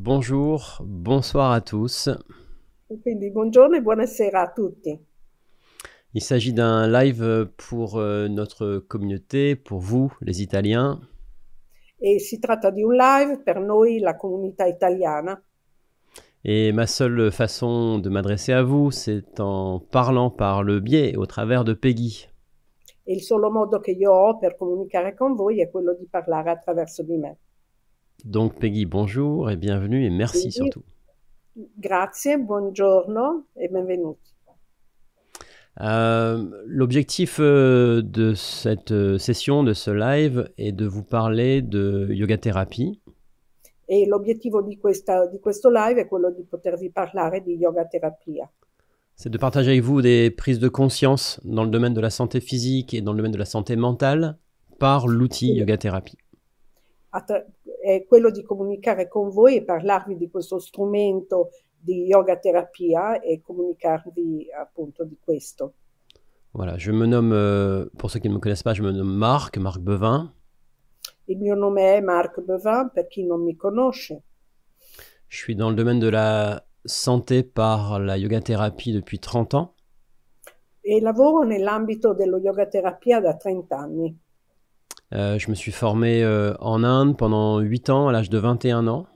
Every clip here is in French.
Bonjour, bonsoir à tous. Quindi buongiorno e buonasera a tutti. Il s'agit d'un live pour notre communauté, pour vous, les Italiens. E si tratta di un live per noi, la comunità italiana. Et ma seule façon de m'adresser à vous, c'est en parlant par le biais, au travers de Peggy. E il solo modo che io ho per comunicare con voi è quello di parlare attraverso di me. Donc Peggy, bonjour et bienvenue et merci Quindi surtout. grazie, buongiorno e benvenuti. L'objectif de cette session, de ce live, est de vous parler de yoga thérapie. E l'obiettivo di questo live è quello di potervi parlare di yoga terapia. C'est de partager avec vous des prises de conscience dans le domaine de la santé physique et dans le domaine de la santé mentale par l'outil yoga thérapie. È quello di comunicare con voi e parlarvi di questo strumento di yoga terapia e comunicarvi appunto di questo. Voilà, je me nomme, pour ceux qui ne me connaissent pas, je me nomme Marc Bevin. Il mio nome è Marc Bevin, per chi non mi conosce. Je suis dans le domaine de la santé par la yoga thérapie depuis 30 ans. E lavoro nell'ambito dello yoga terapia da 30 anni. Je me suis formé en Inde pendant 8 ans, à l'âge de 21 ans.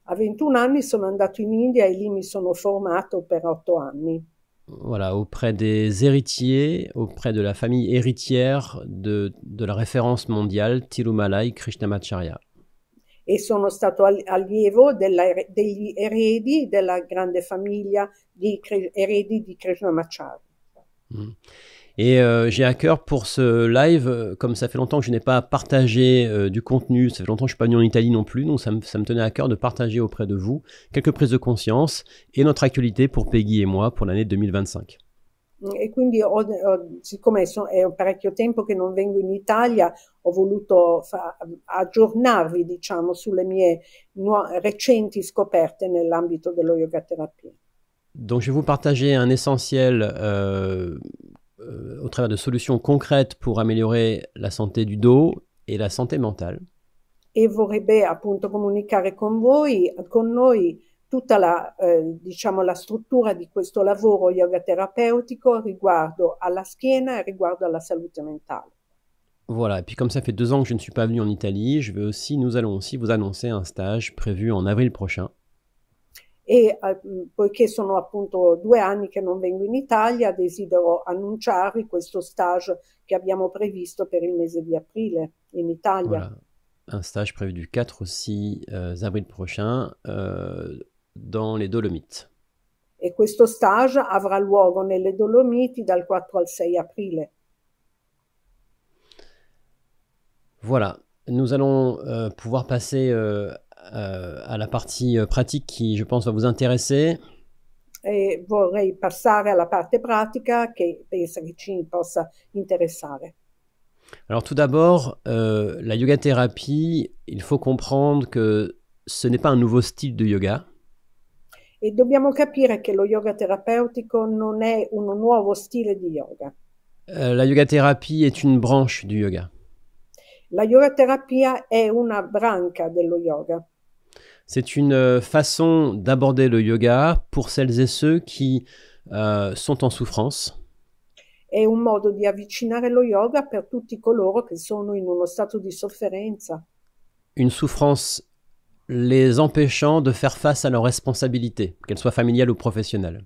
A 21 anni sono andato in India e lì mi sono formato per 8 anni. Voilà, auprès des héritiers, auprès de la famille héritière de la référence mondiale Tirumalai Krishnamacharya. E sono stato allievo degli eredi della grande famiglia di eredi di Krishnamacharya. Mm. Et j'ai à cœur pour ce live, comme ça fait longtemps que je n'ai pas partagé du contenu, ça fait longtemps que je ne suis pas venu en Italie non plus, donc ça me tenait à cœur de partager auprès de vous quelques prises de conscience et notre actualité pour Peggy et moi pour l'année 2025. E quindi siccome è parecchio tempo che non vengo in Italia, ho voluto aggiornarvi, diciamo, sulle mie recenti scoperte nell'ambito dello yoga terapia. Donc je vais vous partager un essentiel au travers de solutions concrètes pour améliorer la santé du dos et la santé mentale. E vorrebbe appunto comunicare con voi, con noi, tutta diciamo, la struttura di questo lavoro yoga terapeutico riguardo alla schiena e riguardo alla salute mentale. Voilà, et puis comme ça fait 2 ans que je ne suis pas venu en Italie, nous allons aussi vous annoncer un stage prévu en avril prochain. E poiché sono appunto 2 anni che non vengo in Italia, desidero annunciarvi questo stage che abbiamo previsto per il mese di aprile in Italia. Voilà, un stage prévu du 4 au 6 avril prochain dans les Dolomites. E questo stage avrà luogo nelle Dolomiti dal 4 al 6 aprile. Voilà, nous allons pouvoir passer à la partie pratique qui, je pense, va vous intéresser. E vorrei passare alla parte pratica che penso che ci possa interessare. Alors tout d'abord, la yoga thérapie, il faut comprendre que ce n'est pas un nouveau style de yoga. E dobbiamo capire che lo yoga terapeutico non è un nuovo stile di yoga. La yoga thérapie est une branche du yoga. La yoga terapia è una branca dello yoga. C'est une façon d'aborder le yoga pour celles et ceux qui sont en souffrance. È un modo di avvicinare lo yoga per tutti coloro che sono in uno stato di sofferenza. Une souffrance les empêchant de faire face à leurs responsabilités, qu'elles soient familiales ou professionnelles.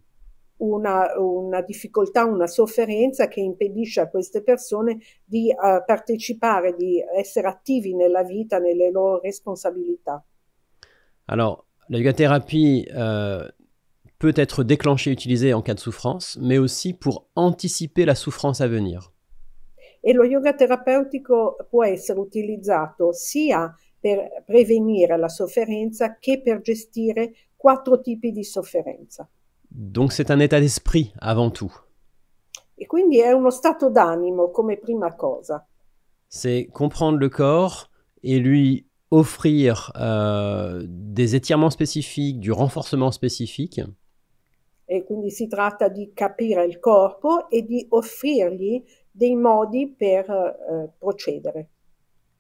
Una difficoltà, una sofferenza che impedisce a queste persone di partecipare, di essere attivi nella vita, nelle loro responsabilità. Alors, la yoga thérapie peut être déclenchée et utilisée en cas de souffrance, mais aussi pour anticiper la souffrance à venir. E lo yoga terapeutico può essere utilizzato sia per prevenire la sofferenza che per gestire 4 tipi di sofferenza. Donc c'est un état d'esprit avant tout. E quindi è uno stato d'animo come prima cosa. C'est comprendre le corps et lui offrir des étirements spécifiques, du renforcement spécifique. E quindi si tratta di capire il corpo e di offrirgli dei modi per procedere.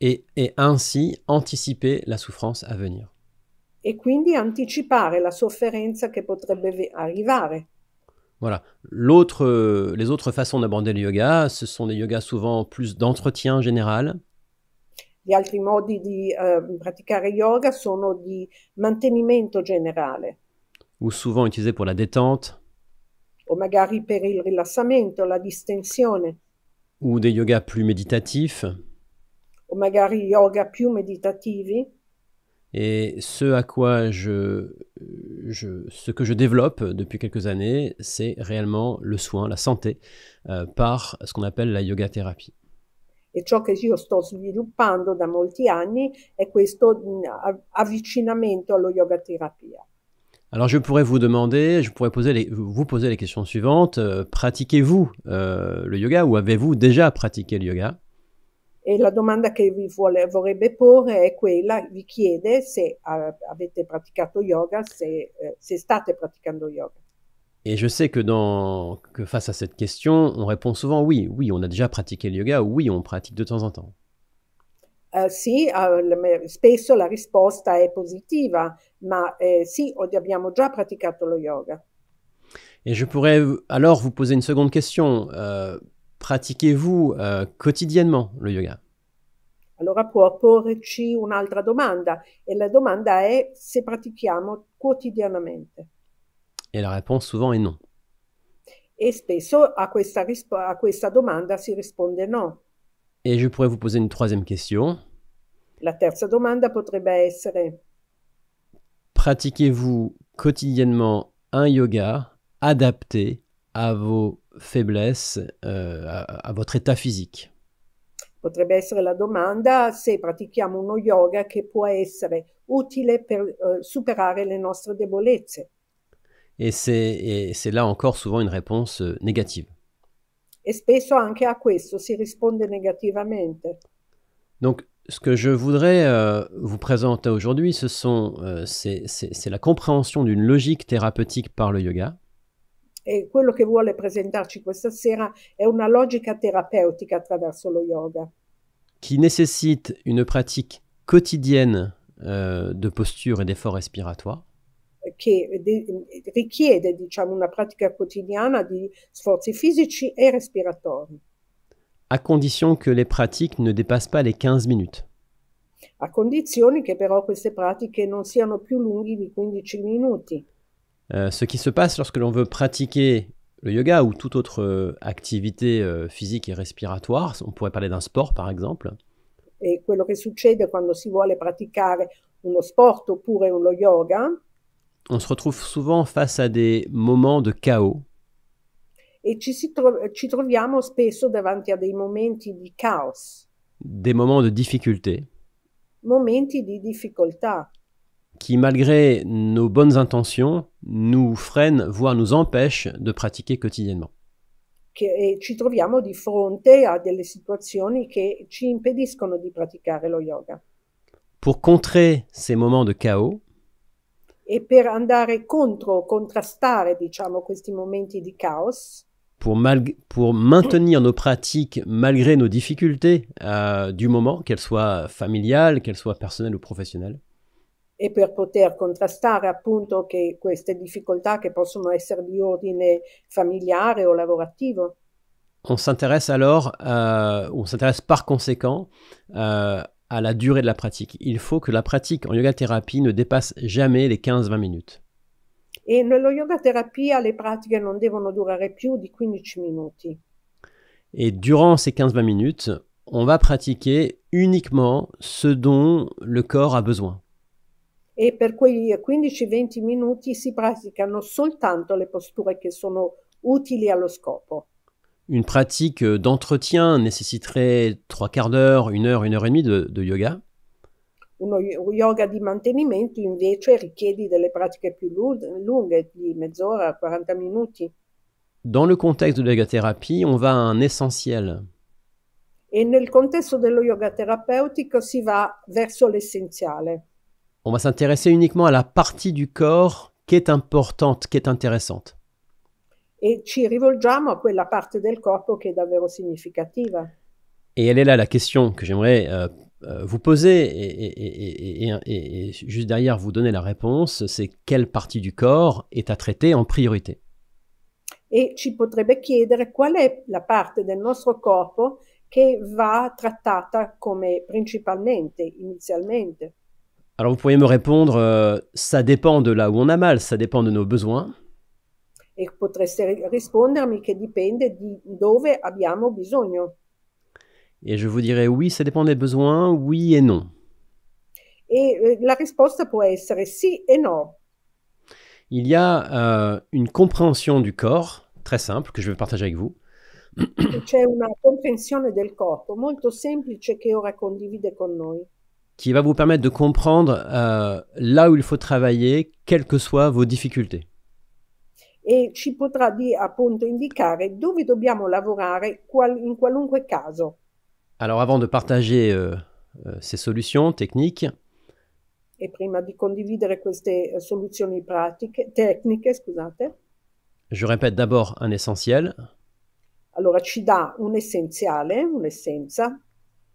Et ainsi anticiper la souffrance à venir. e quindi anticipare la sofferenza che potrebbe arrivare. Voilà. Les autres façons d'aborder le yoga, ce sont des yogas souvent plus d'entretien général, Gli altri modi di praticare yoga sono di mantenimento generale, ou souvent utilisés pour la détente, o magari per il rilassamento, la distensione, ou des yogas plus méditatifs. o magari yoga più meditativi. Et ce à quoi ce que je développe depuis quelques années, c'est réellement le soin, la santé, par ce qu'on appelle la yoga thérapie. E ciò che io sto sviluppando da molti anni è questo avvicinamento allo yoga terapia. Alors je pourrais vous demander, vous poser les questions suivantes. Pratiquez-vous le yoga ou avez-vous déjà pratiqué le yoga? E la domanda che vorrebbe porre è quella, vi chiede se avete praticato yoga, se state praticando yoga. Et je sais que face à cette question, on répond souvent oui, on a déjà pratiqué le yoga, ou oui, on pratique de temps en temps. Sì, spesso la risposta è positiva, ma sì, abbiamo già praticato lo yoga. Et je pourrais alors vous poser une seconde question. Pratiquez-vous quotidiennement le yoga? Allora può porci un'altra domanda, e la domanda è se pratichiamo quotidianamente. Et la réponse souvent est non. E spesso a questa domanda si risponde no. Et je pourrais vous poser une troisième question. La terza domanda potrebbe essere: pratiquez-vous quotidiennement un yoga adapté à vos faiblesses, à votre état physique? Potrebbe essere la domanda se pratichiamo uno yoga che può essere utile per superare le nostre debolezze. Et c'est là encore souvent une réponse négative. E spesso anche a questo si risponde negativamente. Donc, ce que je voudrais vous présenter aujourd'hui, c'est la compréhension d'une logique thérapeutique par le yoga. E quello che vuole presentarci questa sera è una logica terapeutica attraverso lo yoga, qui nécessite une pratique quotidienne de posture et d'effort respiratoire. che richiede, diciamo, una pratica quotidiana di sforzi fisici e respiratori, À condition que les pratiques ne dépassent pas les 15 minutes. a condizione che però queste pratiche non siano più lunghi di 15 minuti. Ce qui se passe lorsque l'on veut pratiquer le yoga ou toute autre activité physique et respiratoire, on pourrait parler d'un sport par exemple. E quello che succede quando si vuole praticare uno sport oppure uno yoga, on se retrouve souvent face à des moments de chaos. e ci troviamo spesso davanti a dei momenti di caos, des moments de difficulté, momenti di difficoltà, qui malgré nos bonnes intentions nous freinent, voire nous empêchent de pratiquer quotidiennement. che ci troviamo di fronte a delle situazioni che ci impediscono di praticare lo yoga. Pour contrer ces moments de chaos, E per andare contrastare, diciamo, questi momenti di caos, pour maintenir nos pratiques malgré nos difficultés du moment, qu'elles soient familiales, qu'elles soient personnelles ou professionnelles, e per poter contrastare appunto che queste difficoltà che possono essere di ordine familiare o lavorativo, on s'intéresse par conséquent à la durée de la pratique. Il faut que la pratique en yoga thérapie ne dépasse jamais les 15-20 minutes. e nello yoga terapia le pratiche non devono durare più di 15 minuti. Et durant ces 15-20 minutes, on va pratiquer uniquement ce dont le corps a besoin. E per quei 15-20 minuti si praticano soltanto le posture che sono utili allo scopo. Une pratique d'entretien nécessiterait 3/4 d'heure, 1 heure et demie de yoga. Uno yoga di mantenimento invece richiede delle pratiche più lunghe, di mezz'ora, 40 minuti. Dans le contexte de la yoga thérapie, on va à un essentiel. E nel contesto dello yoga terapeutico si va verso l'essenziale. On va s'intéresser uniquement à la partie du corps qui est importante, qui est intéressante. E ci rivolgiamo a quella parte del corpo che è davvero significativa. Et elle est là la question que j'aimerais vous posez et juste derrière vous donnez la réponse, c'est quelle partie du corps est à traiter en priorité. E ci potrebbe chiedere qual è la parte del nostro corpo che va trattata come principalmente, inizialmente. Alors vous pourriez me répondre, ça dépend de là où on a mal, ça dépend de nos besoins. E potreste rispondermi che dipende di dove abbiamo bisogno. Et je vous dirais oui, ça dépend des besoins, oui et non. E la risposta può essere sì e no. Il y a une compréhension du corps, très simple, que je vais partager avec vous. C'è una comprensione del corpo molto semplice che ora condivide con noi. Qui va vous permettre de comprendre là où il faut travailler, quelles que soient vos difficultés. E ci potrà appunto indicare dove dobbiamo lavorare in qualunque caso. Alors avant de partager ces solutions techniques, E prima di condividere queste soluzioni tecniche, scusate. Je répète d'abord un essentiel. Allora ci dà un essenziale, un'essenza.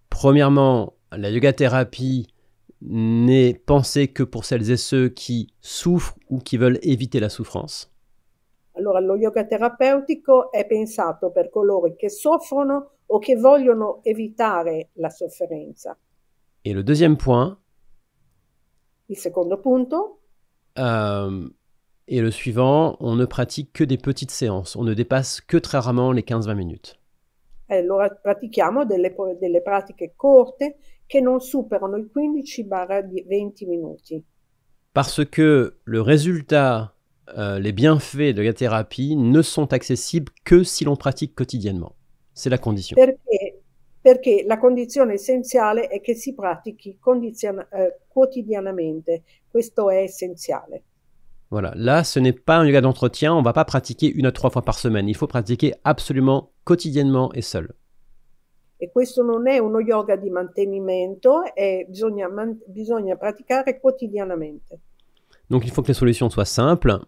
Premièrement, la yoga thérapie n'est pensée que pour celles et ceux qui souffrent ou qui veulent éviter la souffrance. Allora, lo yoga terapeutico è pensato per coloro che soffrono o che vogliono evitare la sofferenza. Et le deuxième point, il secondo punto, et le suivant, on ne pratique que des petites séances. On ne dépasse que très rarement les 15-20 minutes. Allora pratichiamo delle pratiche corte che non superano i 15-20 minuti. Parce que le résultat, les bienfaits de la thérapie ne sont accessibles que si l'on pratique quotidiennement. C'est la condition. Perché la condizione essenziale è che si pratichi quotidianamente. Questo è essenziale. Voilà, là, ce n'est pas un yoga d'entretien, on ne va pas pratiquer 1 à 3 fois par semaine. Il faut pratiquer absolument quotidiennement et seul. E questo non è uno yoga di mantenimento, bisogna praticare quotidianamente. Donc il faut que les solutions soient simples.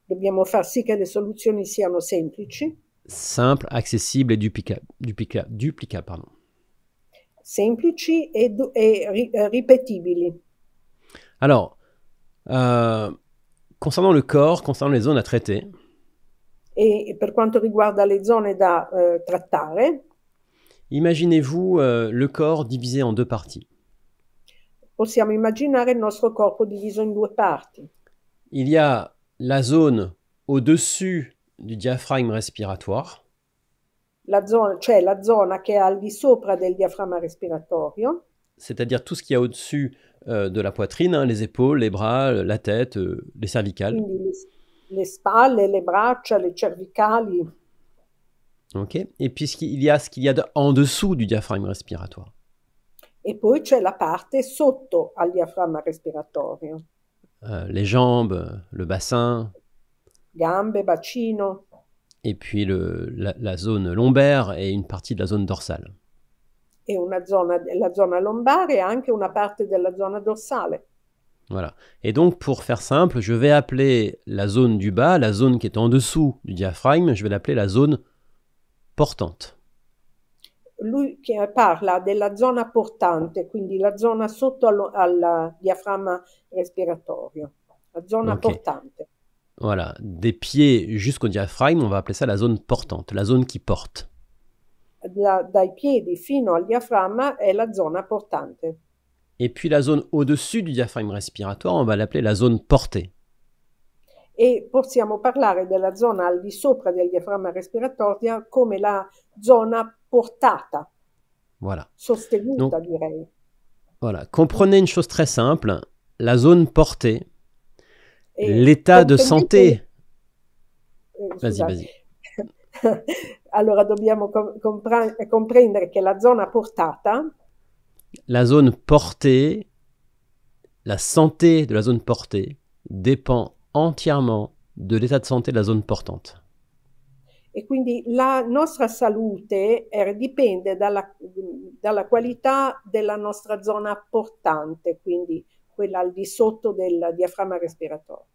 Dobbiamo far sì che le soluzioni siano semplici. Simple, accessible et duplicable, pardon. Semplici e ripetibili. Alors, concernant le corps, concernant les zones à traiter. E per quanto riguarda le zone da trattare. Imaginez-vous le corps divisé en 2 parties. Possiamo immaginare il nostro corpo diviso in 2 parti. Il y a la zone au-dessus du diaphragme respiratoire. Cioè la zona che è al di sopra del diaframma respiratorio. C'est-à-dire tout ce qui est au-dessus de la poitrine, hein, les épaules, les bras, la tête, les cervicales. Quindi le spalle, le braccia, le cervicali. Ok. Et puis il y a ce qu'il y a en dessous du diaphragme respiratoire. E poi c'è la parte sotto al diaframma respiratorio. Les jambes, le bassin. Gambe, bacino. Et puis la zone lombaire et une partie de la zone dorsale. E la zona lombare e anche una parte della zona dorsale. Voilà. Et donc, pour faire simple, je vais appeler la zone du bas, la zone qui est en dessous du diaphragme, je vais l'appeler la zone portante. Lui parla della zona portante, quindi la zona sotto al diaframma respiratorio, la zona portante. Voilà, des pieds jusqu'au diaphragme, on va appeler ça la zone portante, la zone qui porte. Dai piedi fino al diaframma è la zona portante. Et puis la zone au-dessus du diaphragme respiratoire, on va l'appeler la zone portée. E possiamo parlare della zona al di sopra del diaframma respiratorio come la zona portata. Voilà. Sostenuta, direi. Voilà. Comprenez une chose très simple, la zone portée, l'état de santé. Vas-y. Allora dobbiamo comprendere che la zona portata. La zone portée, la santé de la zone portée dépend entièrement de l'état de santé de la zone portante. E quindi la nostra salute dipende dalla qualità della nostra zona portante, quindi quella al di sotto del diaframma respiratorio.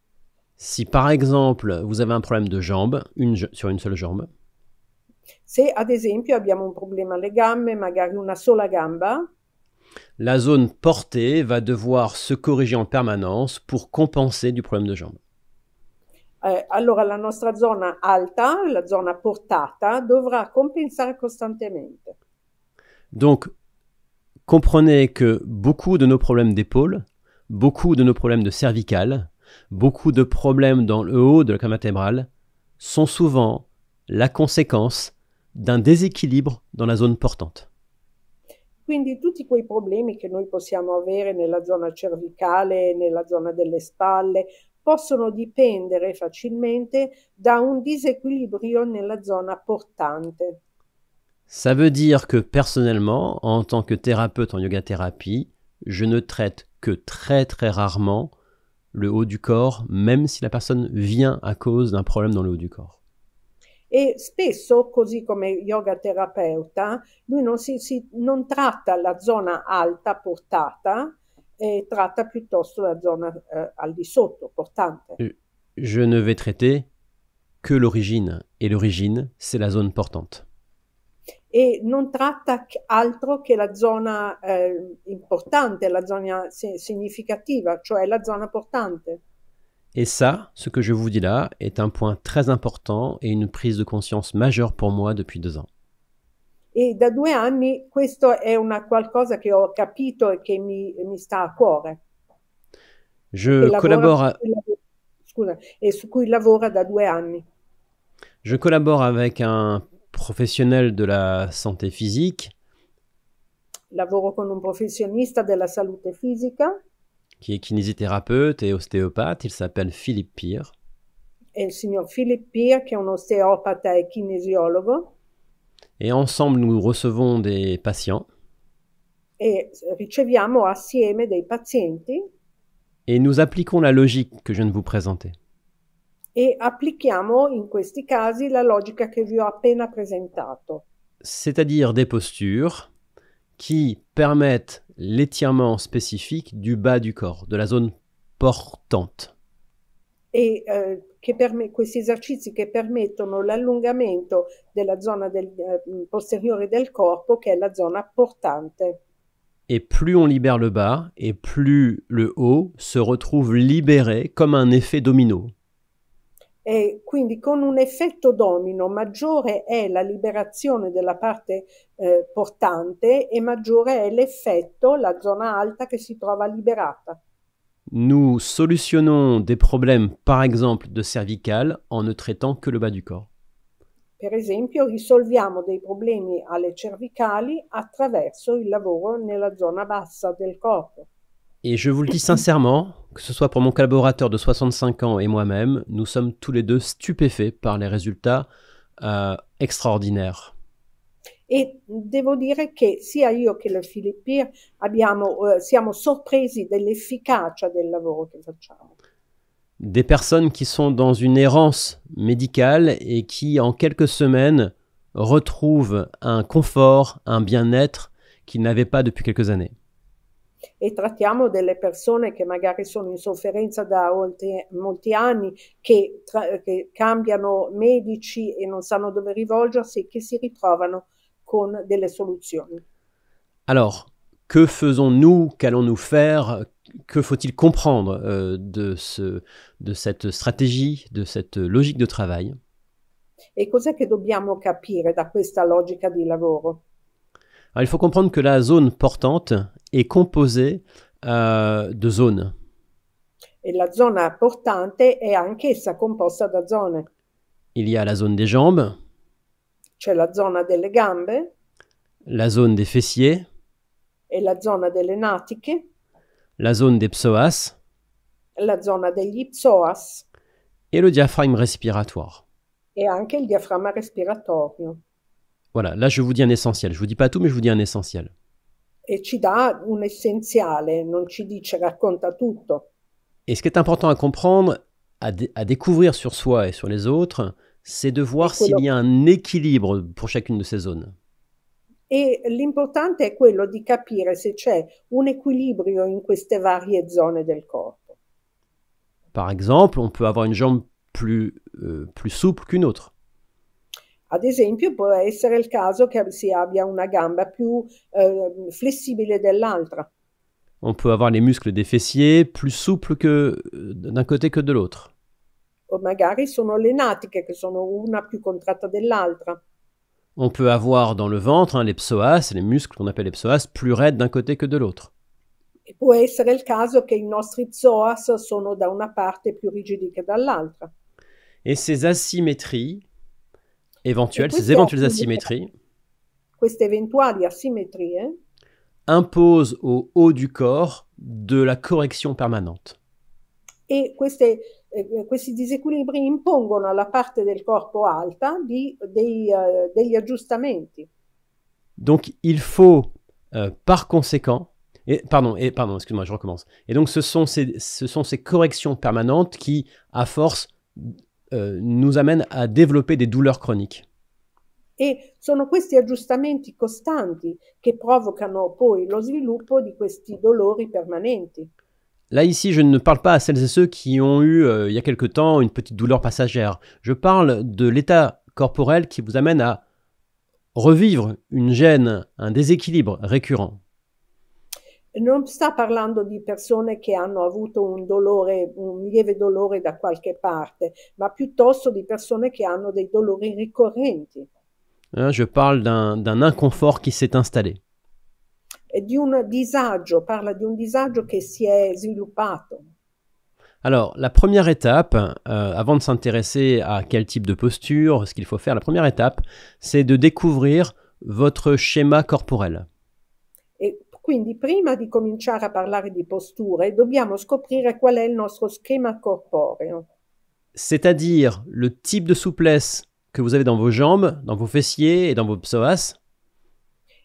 Si par exemple vous avez un problème de jambe, sur une seule jambe. Se ad esempio abbiamo un problema alle gambe, magari una sola gamba. La zone portée va devoir se corriger en permanence pour compenser du problème de jambe. Allora la nostra zona alta, la zona portata, dovrà compensare costantemente. Donc, comprenez que beaucoup de nos problèmes d'épaule, beaucoup de nos problèmes de cervicales, beaucoup de problèmes dans le haut de la colonne vertébrale sont souvent la conséquence d'un déséquilibre dans la zone portante. Quindi tutti quei problemi che noi possiamo avere nella zona cervicale, nella zona delle spalle, possono dipendere facilmente da un disequilibrio nella zona portante. Ça veut dire que personnellement, en tant que thérapeute en yoga thérapie, je ne traite que très très rarement le haut du corps, même si la personne vient à cause d'un problème dans le haut du corps. E spesso, così come yoga terapeuta, lui non tratta la zona alta portata, tratta piuttosto la zona al di sotto portante. Je ne vais traiter que l'origine, et l'origine, c'est la zone portante. E non tratta altro che la zona importante, la zona significativa, cioè la zona portante. Et ça, ce que je vous dis là, est un point très important et une prise de conscience majeure pour moi depuis 2 ans. E da 2 anni questo è una qualcosa che ho capito e che mi sta a cuore. Je collabore, E su cui lavora da 2 anni. Je collabore avec un professionnel de la santé physique. Lavoro con un professionista della salute fisica. Qui est kinésithérapeute et ostéopathe, il s'appelle Philippe Pire. È il signor Philippe Pire, che è un osteopata e kinesiologo. Et ensemble, nous recevons des patients. E riceviamo assieme dei pazienti. Et nous appliquons la logique que je viens de vous présenter. E applichiamo in questi casi la logica che vi ho appena presentato. C'est-à-dire des postures qui permettent l'étirement spécifique du bas du corps, de la zone portante. E questi esercizi che permettono l'allungamento della zona posteriore del corpo, che è la zona portante. Et plus on libère le bas, et plus le haut se retrouve libéré comme un effet domino. E quindi con un effetto domino maggiore è la liberazione della parte portante e maggiore è l'effetto, la zona alta che si trova liberata. Nous solutionnons des problèmes, par exemple, de cervicales en ne traitant que le bas du corps. Per esempio, risolviamo dei problemi alle cervicali attraverso il lavoro nella zona bassa del corpo. Et je vous le dis sincèrement, que ce soit pour mon collaborateur de 65 ans et moi-même, nous sommes tous les deux stupéfaits par les résultats extraordinaires. E devo dire che sia io che la Philippe siamo sorpresi dell'efficacia del lavoro che facciamo. Des personnes qui sont dans une errance médicale et qui, en quelques semaines, retrouvent un confort, un bien-être qu'ils n'avaient pas depuis quelques années. E trattiamo delle persone che magari sono in sofferenza da molti anni, che cambiano medici e non sanno dove rivolgersi e che si ritrovano con delle soluzioni. Alors, que faisons-nous? Qu'allons-nous faire? Que faut-il comprendre de cette stratégie, de cette logique de travail? E cos'è che dobbiamo capire da questa logica di lavoro? Alors, il faut comprendre que la zone portante est composée de zones. E la zona portante è anch'essa composta da zone. Il y a la zone des jambes. C'è la zona delle gambe. La zone des fessiers. E la zona delle natiche. La zone des psoas. La zona degli psoas. Et le diaphragme respiratoire. E anche il diaframma respiratorio. Voilà, là je vous dis un essentiel. Je vous dis pas tout, mais je vous dis un essentiel. E ci dà un essenziale, non ci dice, racconta tutto. Et ce qui est important à comprendre, à découvrir sur soi et sur les autres, c'est de voir s'il y a un équilibre pour chacune de ces zones. E l'importante è quello di capire se c'è un equilibrio in queste varie zone del corpo. Par exemple, on peut avoir une jambe plus souple qu'une autre. Ad esempio, può essere il caso che si abbia una gamba più flessibile dell'altra. On peut avoir les muscles des fessiers plus souples que d'un côté que de l'autre. O magari sono le natiche che sono una più contratta dell'altra. On peut avoir dans le ventre les psoas, les muscles qu'on appelle les psoas, plus raides d'un côté que de l'autre. E può essere il caso che i nostri psoas sono da una parte più rigidi che dall'altra. Et ces asymétries éventuelles, queste eventuali asimmetrie imposent au haut du corps de la correction permanente. E questi disequilibri impongono alla parte del corpo alta degli aggiustamenti. Donc il faut, par conséquent, excuse-moi, je recommence. Et donc ce sont ces corrections permanentes qui, à force, nous amènent à développer des douleurs chroniques. E sono questi aggiustamenti costanti che provocano poi lo sviluppo di questi dolori permanenti. Là, ici, je ne parle pas à celles et ceux qui ont eu, il y a quelque temps, une petite douleur passagère. Je parle de l'état corporel qui vous amène à revivre une gêne, un déséquilibre récurrent. Non sta parlando di persone che hanno avuto un lieve dolore da qualche parte, ma piuttosto di persone che hanno dei dolori ricorrenti. Je parle d'un inconfort qui s'est installé. E di un disagio, parla di un disagio che si è sviluppato. Alors, la première étape, avant de s'intéresser à quel type de posture, ce qu'il faut faire, la première étape, c'est de découvrir votre schéma corporel. E quindi prima di cominciare a parlare di posture, dobbiamo scoprire qual è il nostro schema corporeo. C'est-à-dire le type de souplesse que vous avez dans vos jambes, dans vos fessiers et dans vos psoas.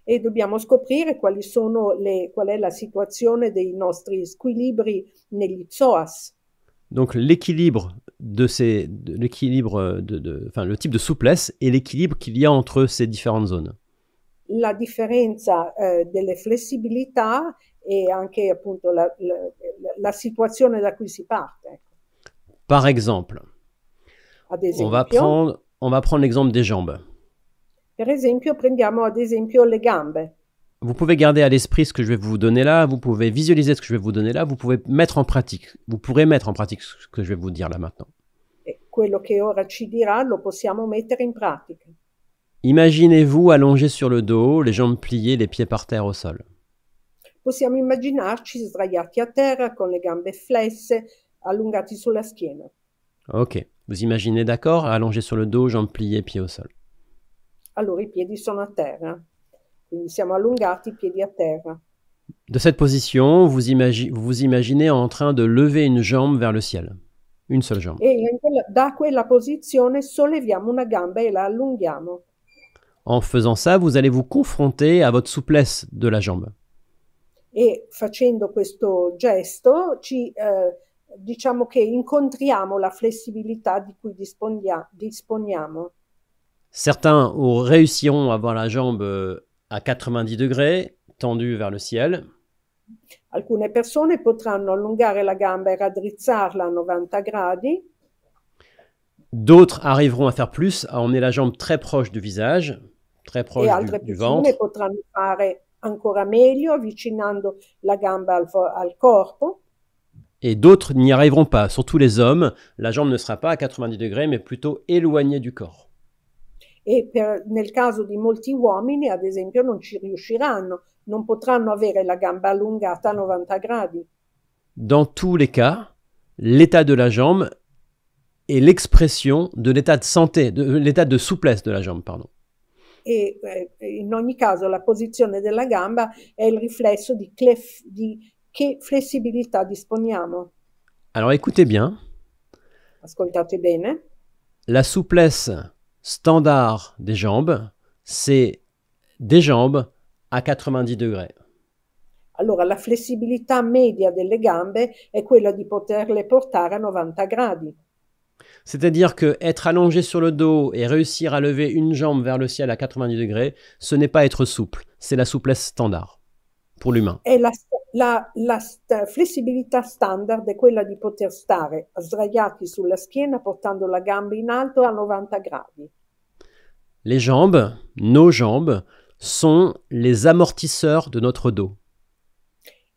E dobbiamo scoprire qual è la situazione dei nostri squilibri negli psoas. Donc l'équilibre le type de souplesse et l'équilibre qu'il y a entre ces différentes zones. La differenza delle flessibilità e anche appunto la situazione da cui si parte. Par exemple, ad esempio, on va prendre l'exemple des jambes. Per esempio, prendiamo ad esempio le gambe. Vous pouvez garder à l'esprit ce que je vais vous donner là, vous pouvez visualiser ce que je vais vous donner là, vous pourrez mettre en pratique ce que je vais vous dire là maintenant. E quello che ora ci dirà lo possiamo mettere in pratica. Imaginez-vous allongé sur le dos, les jambes pliées, les pieds par terre au sol. Possiamo immaginarci sdraiati a terra con le gambe flesse, allungati sulla schiena. Ok, vous imaginez d'accord, allongé sur le dos, jambes pliées, pieds au sol. Allora i piedi sono a terra, quindi siamo allungati, piedi a terra. De cette position, vous imaginez en train de lever une jambe vers le ciel. Une seule jambe. E da quella posizione solleviamo una gamba e la allunghiamo. En faisant ça, vous allez vous confronter à votre souplesse de la jambe. E facendo questo gesto diciamo che incontriamo la flessibilità di cui disponiamo. Certains réussiront à avoir la jambe à 90 degrés, tendue vers le ciel. Alcune persone potranno allungare la gamba e raddrizzarla a 90 gradi. D'autres arriveront à faire plus, à emmener la jambe très proche du visage, très proche du ventre. E altre persone potranno fare ancora meglio, avvicinando la gamba al corpo. Et d'autres n'y arriveront pas, surtout les hommes. La jambe ne sera pas à 90 degrés, mais plutôt éloignée du corps. E nel caso di molti uomini, ad esempio, non ci riusciranno, non potranno avere la gamba allungata a 90 gradi. Dans tous les cas, l'état de la jambe est l'expression de l'état de santé, de l'état de souplesse de la jambe, pardon. E in ogni caso la posizione della gamba è il riflesso di che flessibilità disponiamo. Alors écoutez bien. Ascoltate bene. La souplesse standard des jambes, c'est des jambes à 90 degrés. Allora, la flessibilità media delle gambe è quella di poterle portare a 90 gradi. C'est-à-dire que être allongé sur le dos et réussir à lever une jambe vers le ciel à 90 degrés, ce n'est pas être souple, c'est la souplesse standard pour l'humain. E la flessibilità standard è quella di poter stare sdraiati sulla schiena portando la gamba in alto a 90 gradi. Les jambes, nos jambes, sont les amortisseurs de notre dos.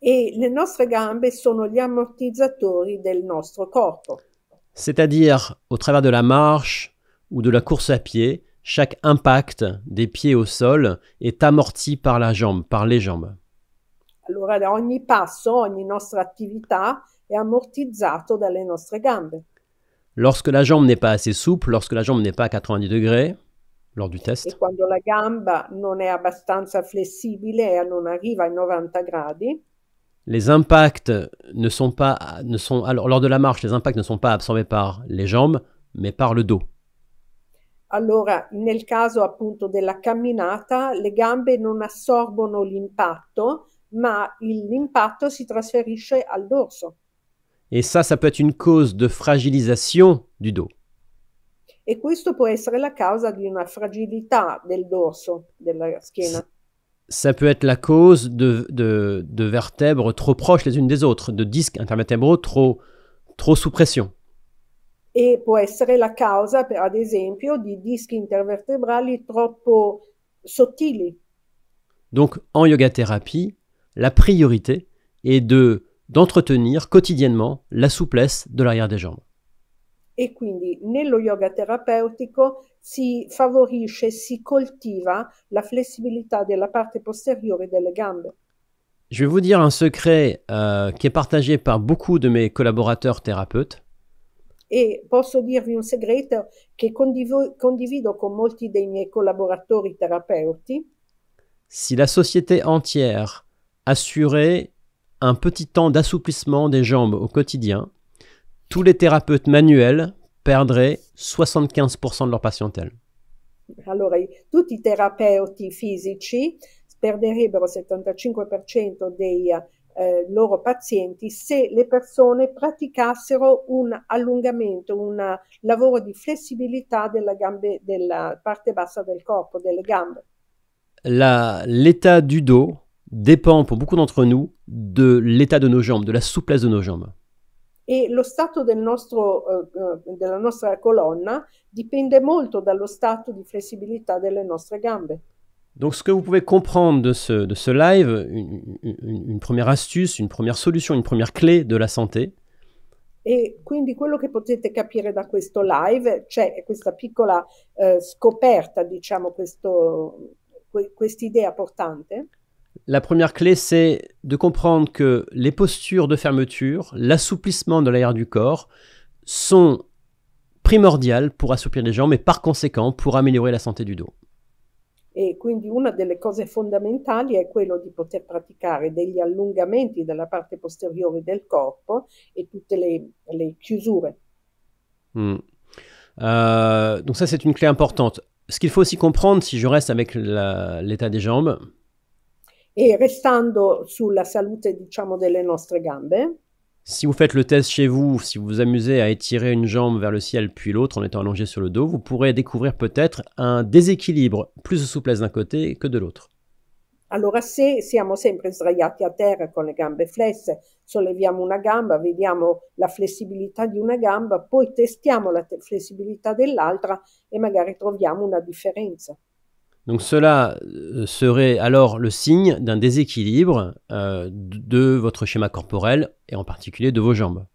E le nostre gambe sono gli ammortizzatori del nostro corpo. C'est-à-dire, au travers de la marche ou de la course à pied, chaque impact des pieds au sol est amorti par la jambe, par les jambes. Allora, da ogni passo, ogni nostra attività è ammortizzato dalle nostre gambe. Lorsque la jambe n'est pas assez souple, lorsque la jambe n'est pas à 90 degrés, lors du E test, quando la gamba non è abbastanza flessibile e non arriva ai 90 gradi, les impacts alors, lors de la marche, les impacts ne sont pas absorbés par les jambes, mais par le dos. allora nel caso appunto della camminata, le gambe non assorbono l'impatto, ma l'impatto si trasferisce al dorso. Et ça peut être une cause de fragilisation du dos. E questo può essere la causa di una fragilità del dorso, della schiena. Ça peut être la cause de vertèbres trop proches les unes des autres, de disques intervertébraux trop sous pression. E può essere la causa, ad esempio, di dischi intervertebrali troppo sottili. Donc, en yoga thérapie, la priorité est d'entretenir quotidiennement la souplesse de l'arrière des jambes. E quindi nello yoga terapeutico si favorisce, si coltiva la flessibilità della parte posteriore delle gambe. Je vais vous dire un secret qui est partagé par beaucoup de mes collaborateurs thérapeutes. E posso dirvi un segreto che condivido con molti dei miei collaboratori terapeuti. Si la société entière assurait un petit temps d'assouplissement des jambes au quotidien, tous les thérapeutes manuels perdraient 75% de leur patientèle. Allora, tutti i terapeuti fisici perderebbero il 75% dei loro pazienti se le persone praticassero un allungamento, un lavoro di flessibilità della parte bassa del corpo, delle gambe. L'état du dos dépend pour beaucoup d'entre nous de l'état de nos jambes, de la souplesse de nos jambes. E lo stato della nostra colonna dipende molto dallo stato di flessibilità delle nostre gambe. Donc ce que vous pouvez comprendre de ce live, une première astuce, une première solution, une première clé de la santé, e quindi quello che potete capire da questo live c'è questa piccola scoperta, diciamo, quest'idea portante. La première clé, c'est de comprendre que les postures de fermeture, l'assouplissement de l'arrière du corps sont primordiales pour assouplir les jambes et par conséquent pour améliorer la santé du dos. E quindi una delle cose fondamentali è quello di poter praticare degli allungamenti della parte posteriore del corpo e tutte le chiusure. Donc ça, c'est une clé importante. Ce qu'il faut aussi comprendre, si je reste avec l'état des jambes, e restando sulla salute, diciamo, delle nostre gambe, si vous faites le test chez vous, si vous vous amusez à étirer une jambe vers le ciel puis l'autre en étant allongé sur le dos, vous pourrez découvrir peut-être un déséquilibre, plus de souplesse d'un côté que de l'autre. Allora, se siamo sempre sdraiati a terra con le gambe flesse, solleviamo una gamba, vediamo la flessibilità di una gamba, poi testiamo la flessibilità dell'altra e magari troviamo una differenza. Donc cela serait alors le signe d'un déséquilibre de votre schéma corporel et en particulier de vos jambes.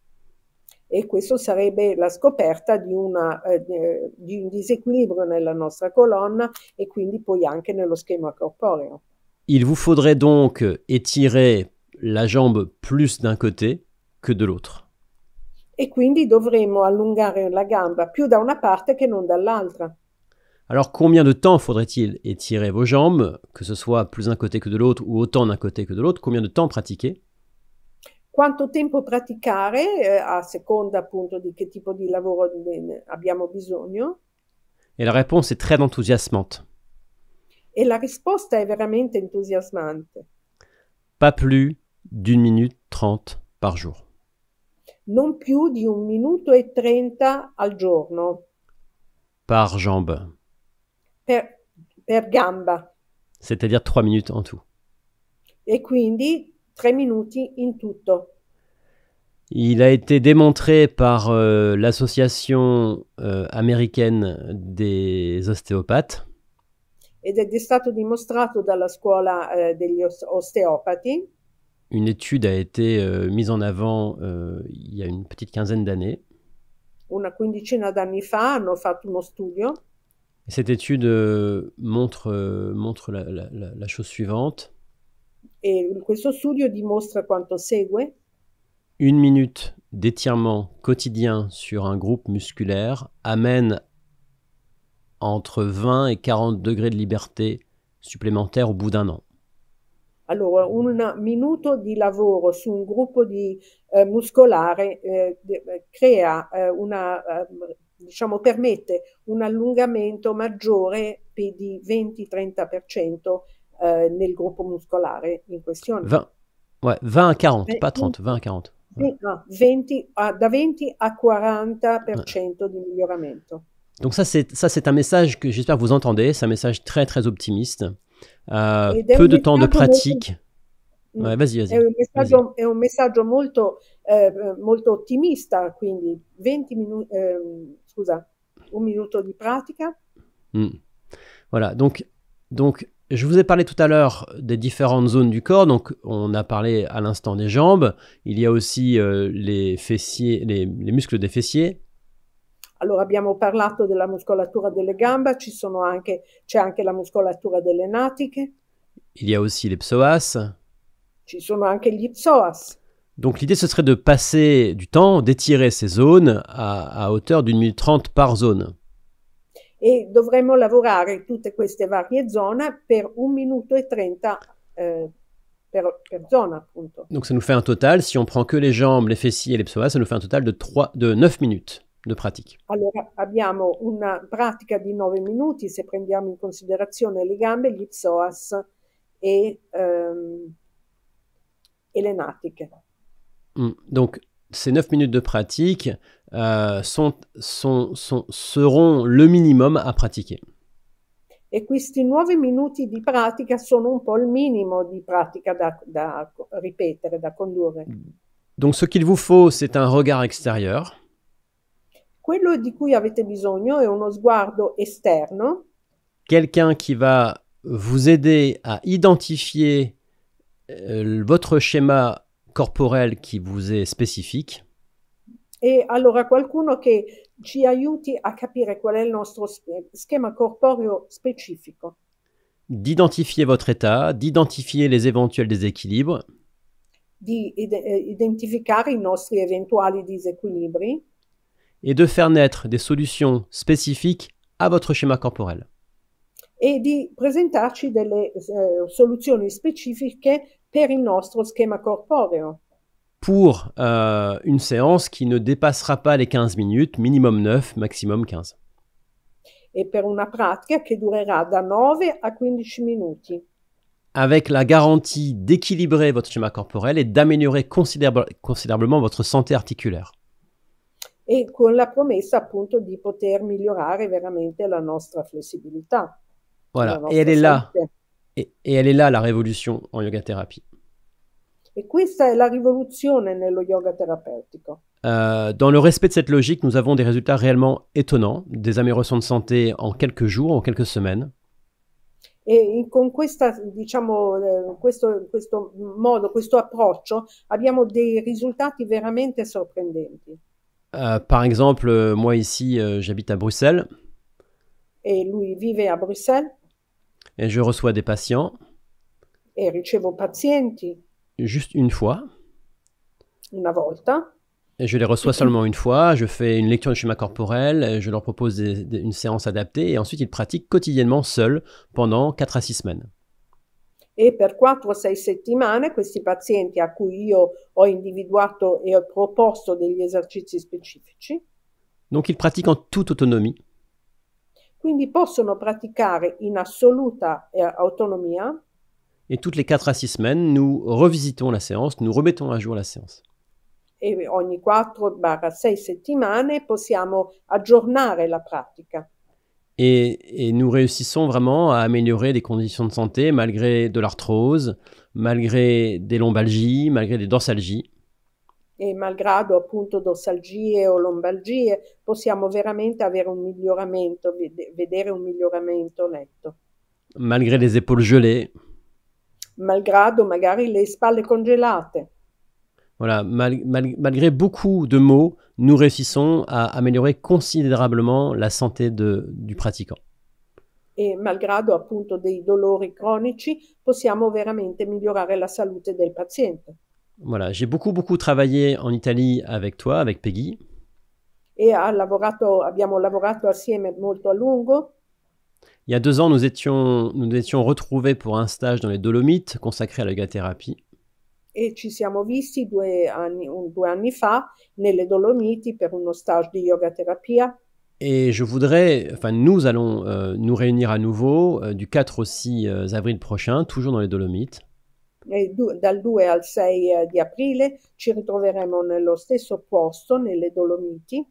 E questo sarebbe la scoperta di un disequilibrio nella nostra colonna e quindi poi anche nello schema corporeo. Il vous faudrait donc étirer la jambe plus d'un côté que de l'autre. E quindi dovremmo allungare la gamba più da una parte che non dall'altra. Alors, combien de temps faudrait-il étirer vos jambes, que ce soit plus d'un côté que de l'autre ou autant d'un côté que de l'autre? Combien de temps pratiquer? Quanto tempo praticare, a seconda appunto di che tipo di lavoro abbiamo bisogno? Et la réponse est très enthousiasmante. E la risposta è veramente entusiasmante. Pas plus d'1 minute 30 par jour. Non più di 1 minuto e 30 al giorno. Par jambe. Per gamba. C'est-à-dire 3 minutes en tout. E quindi 3 minuti in tutto. Il a été démontré par l'association américaine des ostéopathes. ed è stato dimostrato dalla scuola degli osteopati. Une étude a été mise en avant il y a une petite quinzaine d'années. Una quindicina d'anni fa hanno fatto uno studio. Et cette étude montre la chose suivante. E questo studio dimostra quanto segue. 1 minute d'étirement quotidien sur un groupe musculaire amène entre 20 et 40 degrés de liberté supplémentaire au bout d'un an. Allora, 1 minuto di lavoro su un gruppo muscolare crea diciamo, permette un allungamento maggiore di 20-30% nel gruppo muscolare in questione. 20 à 40, pas 30, 20 à 40. Da 20 a 40% di miglioramento. Donc ça c'est un message que j'espère que vous entendez, c'est un message très très optimiste. Peu de temps de pratique. Ouais, vas-y. È un messaggio molto ottimista, quindi 1 minuto di pratica. Voilà, donc je vous ai parlé tout à l'heure des différentes zones du corps. Donc on a parlé à l'instant des jambes, il y a aussi les fessiers, les muscles des fessiers. Allora abbiamo parlato della muscolatura delle gambe, c'è anche la muscolatura delle natiche. Il y a aussi les psoas. Ci sono anche gli psoas. Donc l'idée ce serait de passer du temps, d'étirer ces zones à hauteur d'1 minute 30 par zone. E dovremmo lavorare tutte queste varie zone per 1 minuto e 30 per zona, appunto. Donc ça nous fait un total, si on prend que les jambes, les fessiers et les psoas, ça nous fait un total de 9 minutes de pratique. Allora abbiamo una pratica di 9 minuti se prendiamo in considerazione le gambe, gli psoas e le natiche. Donc ces 9 minutes de pratique seront le minimum à pratiquer. E questi 9 minuti di pratica sono un po' il minimo di pratica da ripetere, da condurre. Donc ce qu'il vous faut, c'est un regard extérieur. Quello di cui avete bisogno è uno sguardo esterno. Quelqu'un qui va vous aider à identifier votre schéma corporel qui vous est spécifique. E allora qualcuno che ci aiuti a capire qual è il nostro schema corporeo specifico. D'identifier votre état, d'identifier les éventuels déséquilibres. Di identificare i nostri eventuali disequilibri. Et de faire naître des solutions spécifiques à votre schéma corporel. E di presentarci delle soluzioni specifiche per il nostro schema corporeo. Pour une séance qui ne dépassera pas les 15 minutes, minimum 9, maximum 15. E per una pratica che durerà da 9 a 15 minuti. Avec la garantie d'équilibrer votre schéma corporel et d'améliorer considérablement votre santé articulaire. E con la promessa appunto di poter migliorare veramente la nostra flessibilità. Voilà, et elle est là. Et elle est là la révolution en yoga thérapie. E questa è la rivoluzione nello yoga terapeutico. Dans le respect de cette logique, nous avons des résultats réellement étonnants, des améliorations de santé en quelques jours, en quelques semaines. E con questa, diciamo, questo modo, questo approccio, abbiamo dei risultati veramente sorprendenti. Par exemple, moi ici, j'habite à Bruxelles. E lui vive a Bruxelles. Et je reçois des patients. E ricevo pazienti. Juste une fois. Una volta. Et je les reçois seulement une fois, je fais une lecture du schéma corporel, je leur propose une séance adaptée et ensuite ils pratiquent quotidiennement seuls pendant 4 à 6 semaines. E per 4-6 settimane questi pazienti a cui io ho individuato e ho proposto degli esercizi specifici. Donc ils pratiquent en toute autonomie. Quindi possono praticare in assoluta autonomia. Et toutes les 4 à 6 semaines, nous revisitons la séance, nous remettons à jour la séance. E ogni 4-6 settimane possiamo aggiornare la pratica. Et nous réussissons vraiment à améliorer les conditions de santé malgré de l'arthrose, malgré des lombalgies, malgré des dorsalgies. E malgrado appunto dorsalgie o lombalgie possiamo veramente avere un miglioramento, vedere un miglioramento netto. malgré les épaules gelées. malgrado magari le spalle congelate. Voilà, malgré beaucoup de maux, nous réussissons à améliorer considérablement la santé du pratiquant. E malgrado appunto dei dolori cronici, possiamo veramente migliorare la salute del paziente. Voilà, j'ai beaucoup travaillé en Italie avec toi, avec Peggy. E abbiamo lavorato assieme molto a lungo. Il y a 2 ans, nous étions retrouvés pour un stage dans les Dolomites consacré à la yoga-thérapie. E ci siamo visti 2 anni fa nelle Dolomiti per uno stage di yoga terapia. Et nous allons nous réunir à nouveau du 4 au 6 avril prochain, toujours dans les Dolomites. E dal 2 al 6 di aprile ci ritroveremo nello stesso posto, nelle Dolomiti,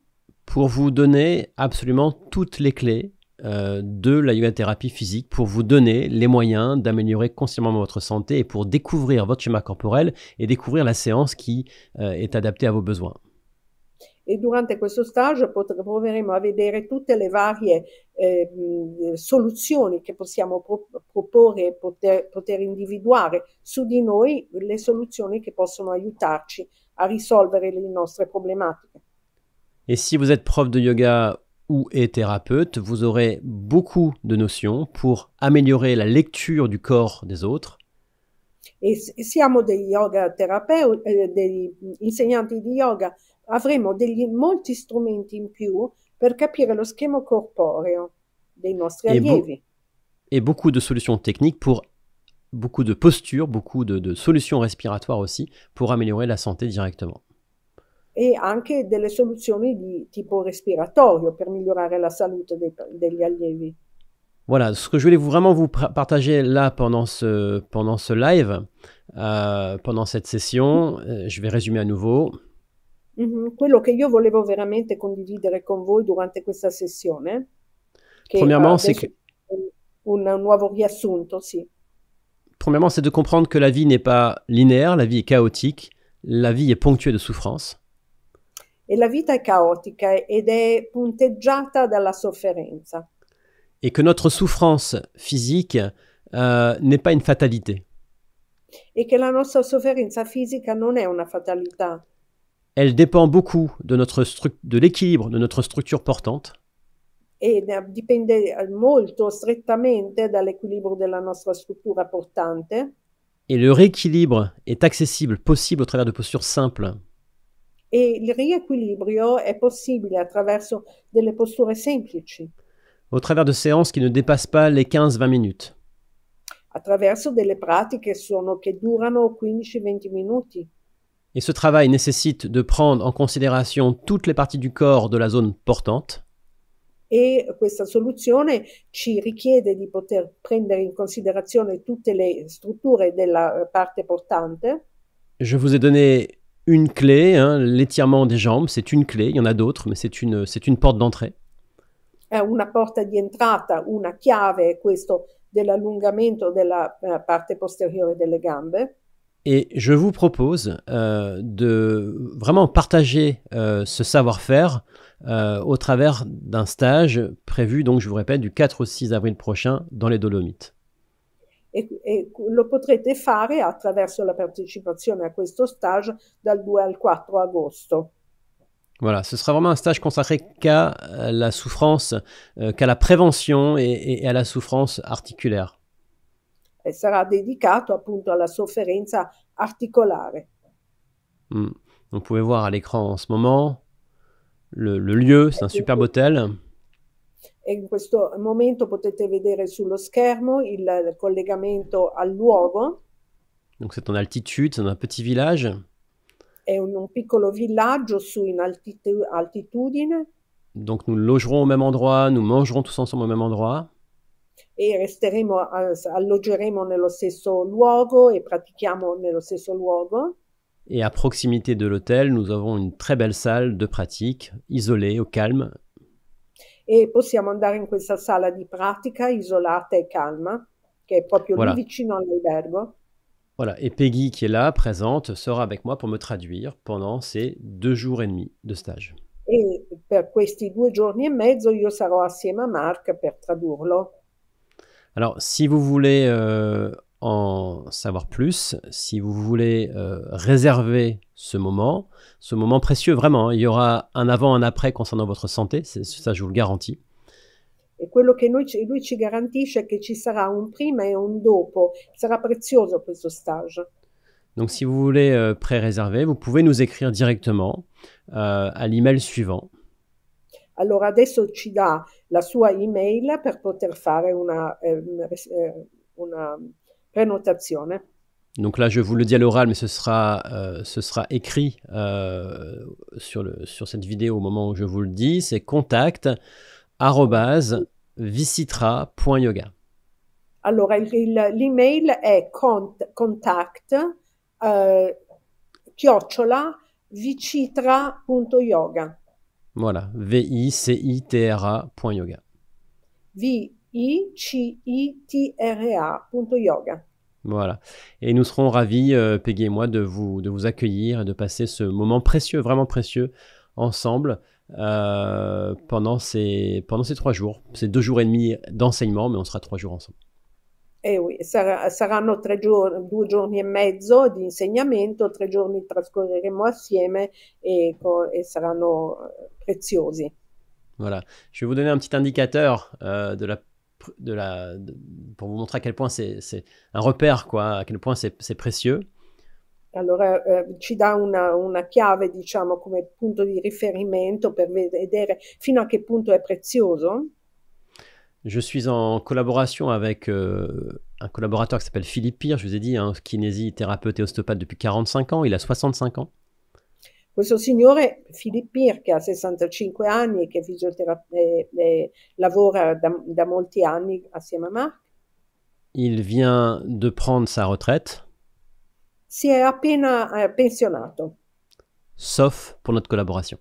pour vous donner absolument toutes les clés de la yoga-thérapie physique, pour vous donner les moyens d'améliorer considérablement votre santé et pour découvrir votre schéma corporel et découvrir la séance qui est adaptée à vos besoins. e durante questo stage proveremo a vedere tutte le varie soluzioni che possiamo proporre e poter individuare su di noi, le soluzioni che possono aiutarci a risolvere le nostre problematiche. Et si vous êtes prof de yoga ou est thérapeute, vous aurez beaucoup de notions pour améliorer la lecture du corps des autres. E siamo degli yoga terapeuti, degli insegnanti di yoga, avremo molti strumenti in più per capire lo schema corporeo dei nostri allievi. Et beaucoup de solutions techniques pour beaucoup de postures, beaucoup de solutions respiratoires aussi pour améliorer la santé directement. E anche delle soluzioni di tipo respiratorio per migliorare la salute degli allievi. Voilà, ce que je voulais vraiment vous partager là pendant ce live, pendant cette session, je vais résumer à nouveau. Quello che io volevo veramente condividere con voi durante questa sessione, che Premièrement, c'est un nuovo riassunto, sì. Premièrement, c'est de comprendre que la vie n'est pas linéaire, la vie est chaotique, la vie est ponctuée de souffrance. E la vita è caotica ed è punteggiata dalla sofferenza. Et que notre souffrance physique n'est pas une fatalité. E che la nostra sofferenza fisica non è una fatalità. Elle dépend beaucoup de l'équilibre de notre structure portante. E dipende molto strettamente dall'equilibrio della nostra struttura portante. Et le rééquilibre est accessible, possible au travers de postures simples. E il riequilibrio è possibile attraverso delle posture semplici. Au travers de séances qui ne dépassent pas les 15-20 minutes. Attraverso delle pratiche che durano 15-20 minuti. Et ce travail nécessite de prendre en considération toutes les parties du corps de la zone portante. E questa soluzione ci richiede di poter prendere in considerazione tutte le strutture della parte portante. Je vous ai donné une clé, l'étirement des jambes, c'est une clé, il y en a d'autres, mais c'est une porte d'entrée. È una porta di entrata, una chiave, questo dell'allungamento della parte posteriore delle gambe. Et je vous propose de vraiment partager ce savoir-faire au travers d'un stage prévu, donc je vous répète, du 4 au 6 avril prochain dans les Dolomites. E lo potrete fare attraverso la partecipazione a questo stage dal 2 al 4 agosto. Voilà, ce sera vraiment un stage consacré qu'à la souffrance, qu'à la prévention et à la souffrance articulaire. E sarà dedicato appunto alla sofferenza articolare. Vous pouvez voir à l'écran en ce moment le lieu, c'est un superbe hôtel. E in questo momento potete vedere sullo schermo il collegamento al luogo. Donc c'est en altitude, c'est dans un petit village. È un piccolo villaggio in altitudine. Donc nous logerons au même endroit, nous mangerons tous ensemble au même endroit. E alloggeremo nello stesso luogo e pratichiamo nello stesso luogo. Et à proximité de l'hôtel, nous avons une très belle salle de pratique, isolée, au calme. E possiamo andare in questa sala di pratica isolata e calma, che è proprio lì vicino all'albergo. Voilà, et Peggy, qui est là, présente, sera avec moi pour me traduire pendant ces 2 jours et demi de stage. E per questi 2 giorni e mezzo io sarò assieme a Marc per tradurlo. Alors, si vous voulez en savoir plus, si vous voulez réserver ce moment précieux, vraiment, hein, il y aura un avant, un après concernant votre santé, ça je vous le garantis. E quello che lui ci garantisce è che ci sarà un prima e un dopo. Sarà prezioso questo stage. Donc, si vous voulez pré-réserver, vous pouvez nous écrire directement à l'email suivant. Allora adesso ci dà la sua email per poter fare una prenotazione. Donc là, je vous le dis à l'oral, mais ce sera écrit sur cette vidéo au moment où je vous le dis. C'est contact@vicitra.yoga. Allora l'email è contact @vicitra.yoga. Voilà, vicitra.yoga. vicitra.yoga. Voilà. Et nous serons ravis, Peggy et moi, de vous accueillir et de passer ce moment précieux, vraiment précieux, ensemble pendant ces 3 jours. C'est 2 jours et demi d'enseignement, mais on sera 3 jours ensemble. Eh oui, saranno 2 giorni e mezzo di insegnamento, 3 giorni trascorreremo assieme e saranno preziosi. Voilà. Je vais vous donner un petit indicateur pour vous montrer à quel point c'est un repère, quoi, à quel point c'est précieux. Allora ci dà una chiave, diciamo, come punto di riferimento per vedere fino a che punto è prezioso. Je suis en collaboration avec un collaborateur qui s'appelle Philippe Pire, je vous ai dit, hein, kinésithérapeute et ostéopathe depuis 45 ans, il a 65 ans. Questo signore, Philippe Pire, che ha 65 anni e che lavora da molti anni assieme a Marc. Il vient de prendre sa retraite. Si è appena pensionato. Sauf pour notre collaboration.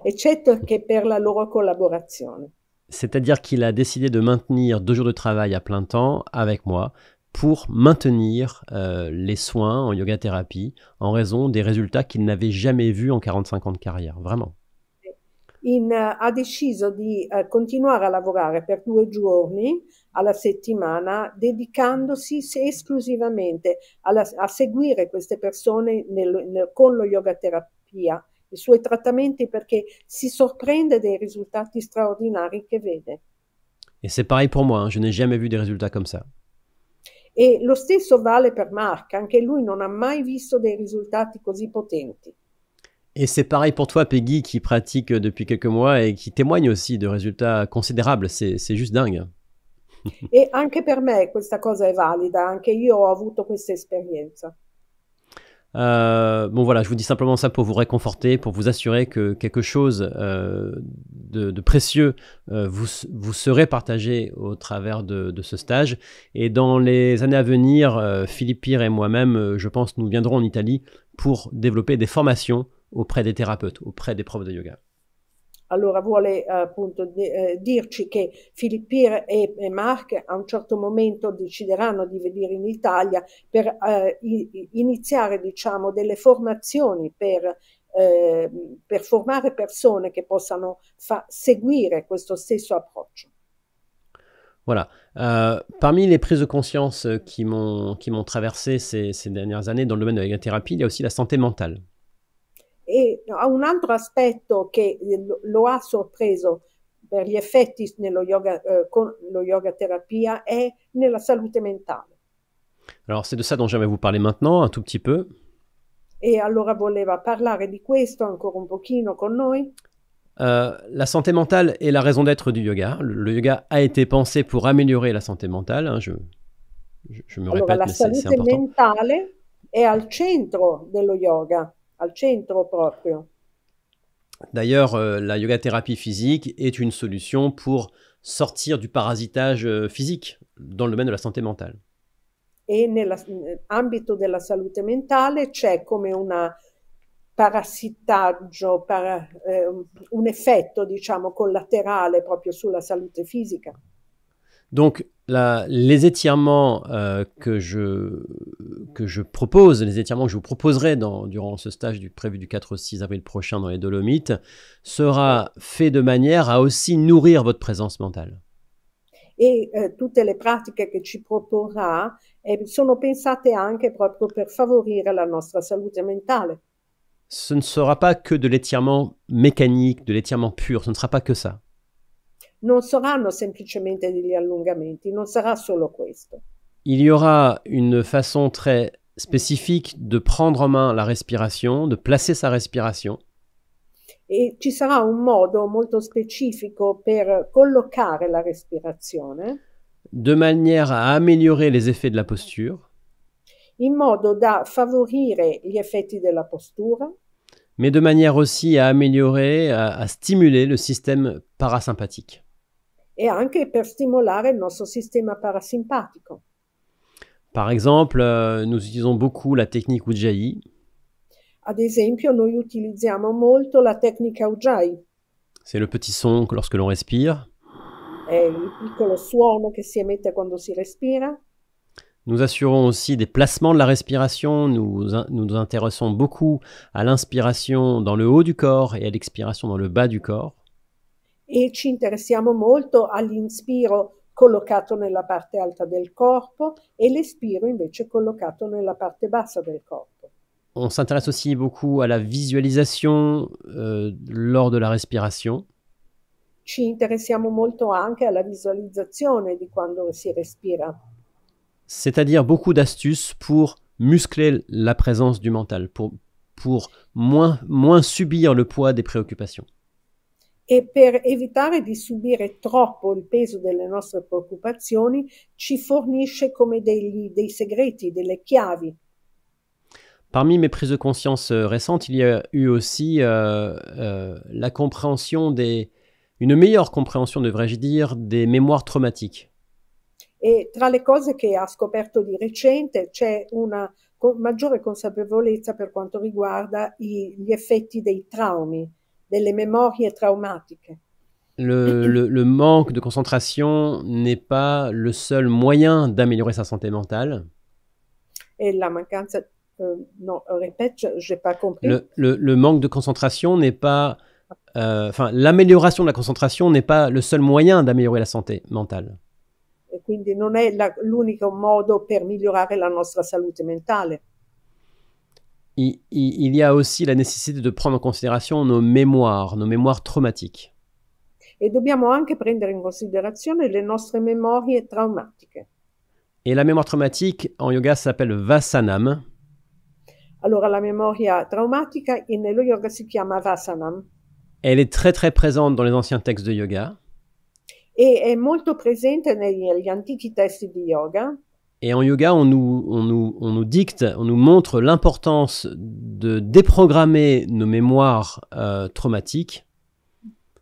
Eccetto che per la loro collaborazione. C'est-à-dire qu'il a décidé de maintenir 2 jours de travail à plein temps avec moi pour maintenir les soins en yoga thérapie en raison des résultats qu'il n'avait jamais vus en 45 ans de carrière, vraiment. Ha deciso di continuare a lavorare per 2 giorni alla settimana, dedicandosi esclusivamente a seguire queste persone con lo yoga terapia, i suoi trattamenti, perché si sorprende dei risultati straordinari che vede. Et c'est pareil pour moi, hein, je n'ai jamais vu des résultats comme ça. E lo stesso vale per Marc, anche lui non ha mai visto dei risultati così potenti. Et c'est pareil pour toi, Peggy, qui pratique depuis quelques mois et qui témoigne aussi de résultats considérables, c'est juste dingue. E anche per me questa cosa è valida, anche io ho avuto questa esperienza. Bon voilà, je vous dis simplement ça pour vous réconforter, pour vous assurer que quelque chose de précieux vous serez partagé au travers de ce stage. Et dans les années à venir, Philippe Pire et moi-même, je pense, nous viendrons en Italie pour développer des formations auprès des thérapeutes, auprès des profs de yoga. Allora vuole appunto dirci che Philippe e Marc a un certo momento decideranno di venire in Italia per iniziare, diciamo, delle formazioni per formare persone che possano seguire questo stesso approccio. Voilà. Parmi les prises de conscience qui m'ont traversé ces dernières années dans le domaine de la yoga thérapie, il y a aussi la santé mentale. E un altro aspetto che lo ha sorpreso per gli effetti nello yoga, con lo yoga terapia è nella salute mentale. Alors c'est de ça dont j'aimerais vous parler maintenant, un tout petit peu. E allora voleva parlare di questo ancora un pochino con noi. La santé mentale est la raison d'être du yoga. Le yoga a été pensé pour améliorer la santé mentale, hein, je me répète, mais c'est important. La salute mentale è al centro dello yoga. Al centro proprio. D'ailleurs, la yoga thérapie physique est une solution pour sortir du parasitage physique dans le domaine de la santé mentale. E nell'ambito della salute mentale c'è come un parassitaggio, un effetto, diciamo, collaterale proprio sulla salute fisica. Donc, les étirements que je propose, les étirements que je vous proposerai durant ce stage prévu du 4 au 6 avril prochain dans les Dolomites, sera fait de manière à aussi nourrir votre présence mentale. e tutte le pratiche che ci proporrà sono pensate anche proprio per favorire la nostra salute mentale. Ce ne sera pas que de l'étirement mécanique, de l'étirement pur, ce ne sera pas que ça. Non saranno semplicemente degli allungamenti, non sarà solo questo. Il y aura une façon très spécifique de prendre en main la respiration, de placer sa respiration. E ci sarà un modo molto specifico per collocare la respirazione, de manière à améliorer les effets de la posture, in modo da favorire gli effetti della postura, mais de manière aussi à améliorer, à stimuler le système parasympathique. e anche per stimolare il nostro sistema parasimpatico. Par exemple, nous utilisons beaucoup la technique Ujjayi. Ad esempio, noi utilizziamo molto la tecnica Ujjayi. C'est le petit son que lorsque l'on respire. È il piccolo suono che si emette quando si respira. Nous assurons aussi des placements de la respiration. Nous nous intéressons beaucoup à l'inspiration dans le haut du corps et à l'expiration dans le bas du corps. E ci interessiamo molto all'inspiro collocato nella parte alta del corpo e l'espiro invece collocato nella parte bassa del corpo. On s'intéresse aussi beaucoup à la visualisation lors de la respiration. Ci interessiamo molto anche alla visualizzazione di quando si respira. C'est-à-dire beaucoup d'astuces pour muscler la présence du mental, pour moins subir le poids des préoccupations. E per evitare di subire troppo il peso delle nostre preoccupazioni, ci fornisce come dei segreti, delle chiavi. Parmi mes prises de conscience récentes, il y a eu aussi la compréhension une meilleure compréhension, devrais-je dire, des mémoires traumatiques. E tra le cose che ha scoperto di recente c'è una maggiore consapevolezza per quanto riguarda gli effetti dei traumi, delle memorie traumatiche. Le manque de concentration n'est pas le seul moyen d'améliorer sa santé mentale. E la mancanza, non, répète, j'ai pas compris. Le manque de concentration n'est pas, l'amélioration de la concentration n'est pas le seul moyen d'améliorer la santé mentale. E quindi non è l'unico modo per migliorare la nostra salute mentale. Il y a aussi la nécessité de prendre en considération nos mémoires traumatiques. E dobbiamo anche prendere in considerazione le nostre memorie traumatiche. Et la mémoire traumatique, en yoga, s'appelle Vasanam. Allora, la memoria traumatica nello yoga si chiama Vasanam. Elle est très très présente dans les anciens textes de yoga. E è molto presente negli antichi testi di yoga. Et en yoga, on nous dicte, on nous montre l'importance de déprogrammer nos mémoires traumatiques.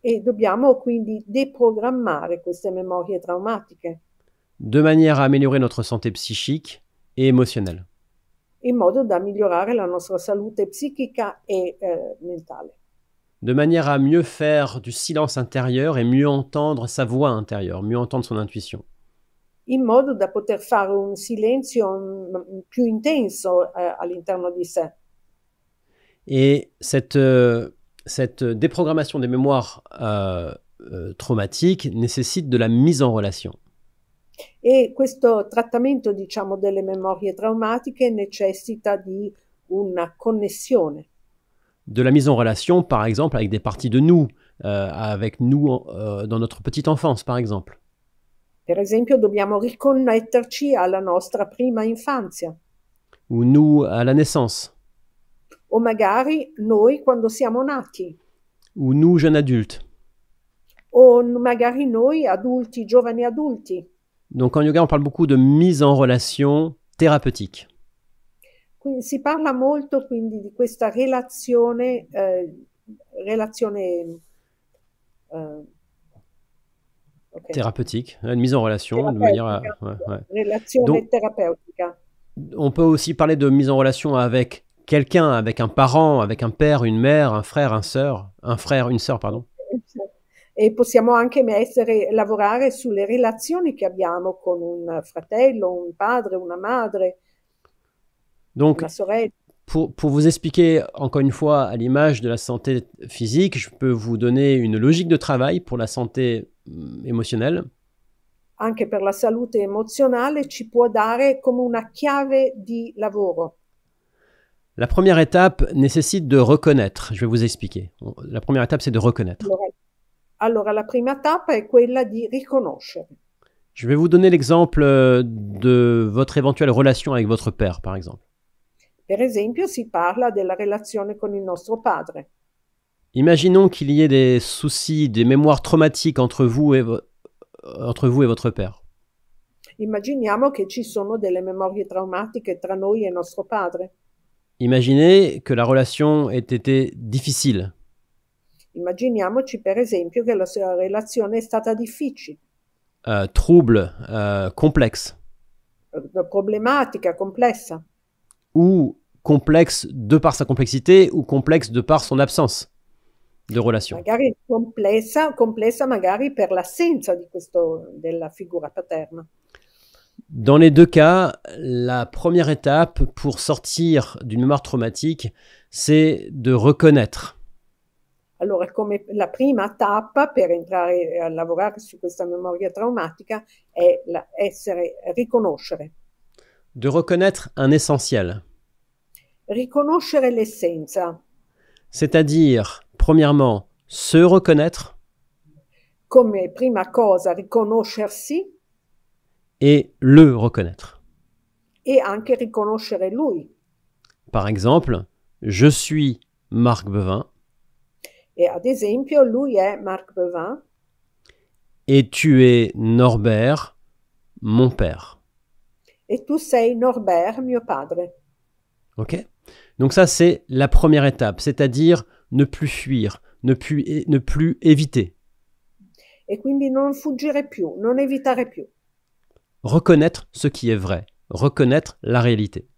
E dobbiamo quindi deprogrammare queste memorie traumatiche. De manière à améliorer notre santé psychique et émotionnelle. In modo da migliorare la nostra salute psichica e mentale. De manière à mieux faire du silence intérieur et mieux entendre sa voix intérieure, mieux entendre son intuition. In modo da poter fare un silenzio più intenso all'interno di sé. Et cette déprogrammation des mémoires traumatiques nécessite de la mise en relation. E questo trattamento, diciamo, delle memorie traumatiche necessita di una connessione. De la mise en relation, par exemple, avec des parties de nous, avec nous dans notre petite enfance, par exemple. Per esempio, dobbiamo riconnetterci alla nostra prima infanzia. Ou nous à la naissance. O magari noi quando siamo nati. Ou nous, jeunes adultes. O magari noi adulti, giovani adulti. Donc en yoga, on parle beaucoup de mise en relation thérapeutique. Quindi si parla molto quindi di questa relazione okay. Thérapeutique, une mise en relation de manière relazione thérapeutica. On peut aussi parler de mise en relation avec quelqu'un, avec un parent, avec un père, une mère, un frère, une sœur, pardon. E possiamo anche lavorare sulle relazioni che abbiamo con un fratello, un padre, una madre, donc, una sorella. Pour vous expliquer encore une fois à l'image de la santé physique, je peux vous donner une logique de travail pour la santé émotionnelle. anche per la salute emozionale, ci può dare come una chiave di lavoro. La première étape nécessite de reconnaître. Je vais vous expliquer. La première étape, c'est de reconnaître. Allora, la prima tappa è quella di riconoscere. Je vais vous donner l'exemple de votre éventuelle relation avec votre père, par exemple. Per esempio, si parla della relazione con il nostro padre. Imaginons qu'il y ait des soucis, des mémoires traumatiques entre vous et votre père. Immaginiamo che ci sono delle memorie traumatiche tra noi e nostro padre. Imaginez que la relation ait été difficile. Immaginiamoci per esempio che la sua relazione è stata difficile, Trouble, complexe, problematica, complessa, ou complexe de par sa complexité, ou complexe de par son absence de relation. magari complessa magari per l'assenza della figura paterna. Dans les deux cas, la première étape pour sortir d'une mémoire traumatique, c'est de reconnaître. Allora, come la prima tappa per entrare a lavorare su questa memoria traumatica è riconoscere. De reconnaître un essentiel. Riconoscere l'essenza. C'est-à-dire, premièrement, se reconnaître. Come prima cosa riconoscersi. Et le reconnaître. E anche riconoscere lui. Par exemple, je suis Marc Bevin. E ad esempio, lui è Marc Bevin. Et tu es Norbert, mon père. Et tu sei Norbert, mio padre. Ok? Donc ça, c'est la première étape, c'est-à-dire ne plus fuir, ne plus éviter. E quindi non fuggire più, non evitare più. Reconnaître ce qui est vrai, reconnaître la réalité.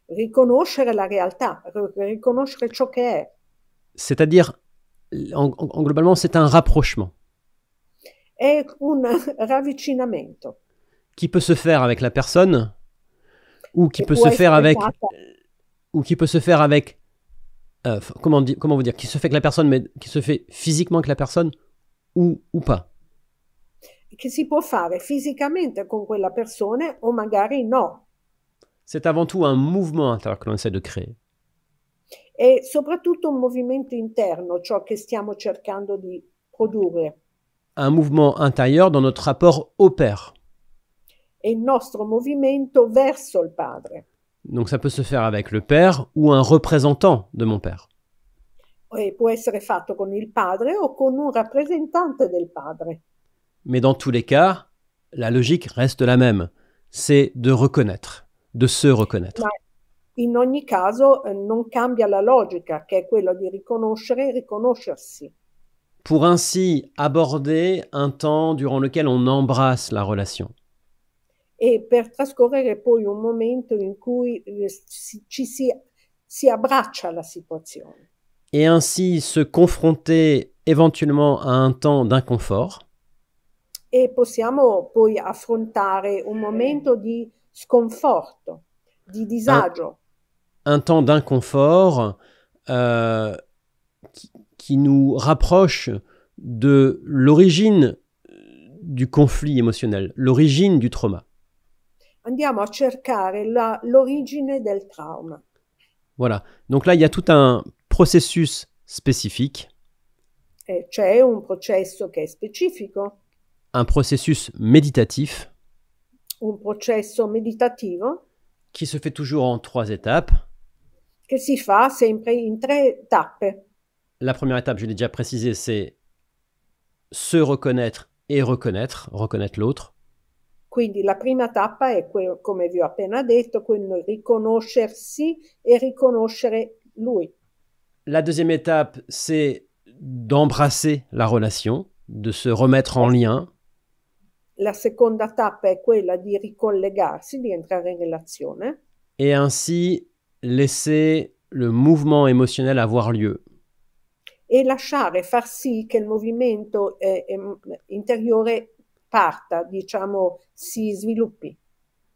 Riconoscere la realtà, riconoscere ciò che è. C'est-à-dire, globalement, c'est un rapprochement. È un ravvicinamento. Qui peut se faire avec la personne, ou qui peut se faire avec... Ou qui peut se faire avec... comment vous dire? Qui se fait avec la personne, mais qui se fait physiquement avec la personne, ou pas. Che si può fare fisicamente con quella persona o magari no. C'est avant tout un mouvement intérieur que l'on essaie de créer. È soprattutto un movimento interno, ciò che stiamo cercando di produrre. Un mouvement intérieur dans notre rapport au père. È il nostro movimento verso il padre. Donc ça peut se faire avec le père ou un représentant de mon père. E può essere fatto con il padre o con un rappresentante del padre. Mais dans tous les cas, la logique reste la même. C'est de reconnaître, de se reconnaître. Ma in ogni caso non cambia la logica, che è quella di riconoscere e riconoscersi. Pour ainsi aborder un temps durant lequel on embrasse la relation. E per trascorrere poi un momento in cui si abbraccia la situazione. Et ainsi se confronter éventuellement à un temps d'inconfort. E possiamo poi affrontare un momento di sconforto, di disagio. Un temps d'inconfort qui nous rapproche de l'origine du conflit émotionnel, l'origine du trauma. Andiamo a cercare l'origine del trauma. Voilà. Donc là, il y a tout un processus spécifique. C'è un processo che è specifico. Un processus méditatif. Un processo meditativo. Qui se fait toujours en 3 étapes. Che si fa sempre in 3 tappe. La première étape, je l'ai déjà précisé, c'est se reconnaître et reconnaître l'autre. Quindi la prima tappa è, come vi ho appena detto, quello riconoscersi e riconoscere lui. La deuxième étape, c'est d'embrasser la relation, de se remettre en lien. La seconda tappa è quella di ricollegarsi, di entrare in relazione. Et ainsi laisser le mouvement émotionnel avoir lieu. E lasciare far sì che il movimento interiore parta, diciamo, si sviluppi.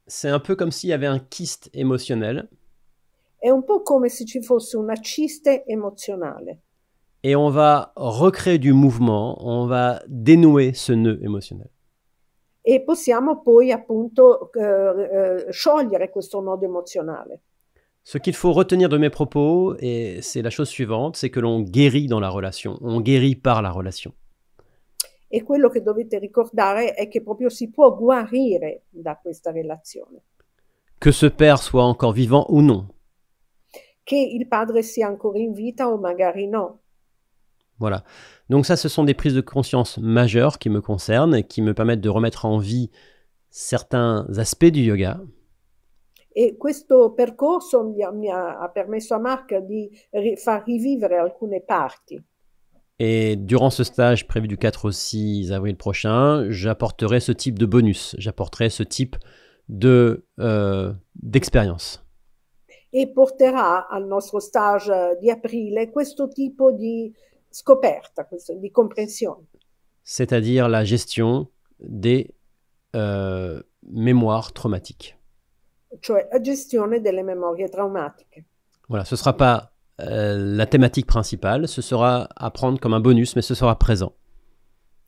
C'est un peu comme s'il y avait un kyste émotionnel. È un po' come se ci fosse una ciste emozionale. Et on va recréer du mouvement, on va dénouer ce nœud émotionnel. e possiamo poi appunto sciogliere questo nodo emozionale. Ce qu'il faut retenir de mes propos, et c'est la chose suivante, c'est que l'on guérit dans la relation, on guérit par la relation. E quello che dovete ricordare è che proprio si può guarire da questa relazione. Que ce père soit encore vivant ou non. Che il padre sia ancora in vita o magari no. Voilà. Donc ça, ce sont des prises de conscience majeures qui me concernent et qui me permettent de remettre en vie certains aspects du yoga. E questo percorso ha permesso a Marc di far rivivere alcune parti. Et durant ce stage prévu du 4 au 6 avril prochain, j'apporterai ce type de bonus, j'apporterai ce type d'expérience. E porterà al nostro stage di aprile questo tipo di scoperta, di comprensione. C'est-à-dire la gestion des mémoires traumatiques. Cioè la gestione delle memorie traumatiche. Voilà, ce ne sera pas la thématique principale, ce sera à prendre comme un bonus, mais ce sera présent.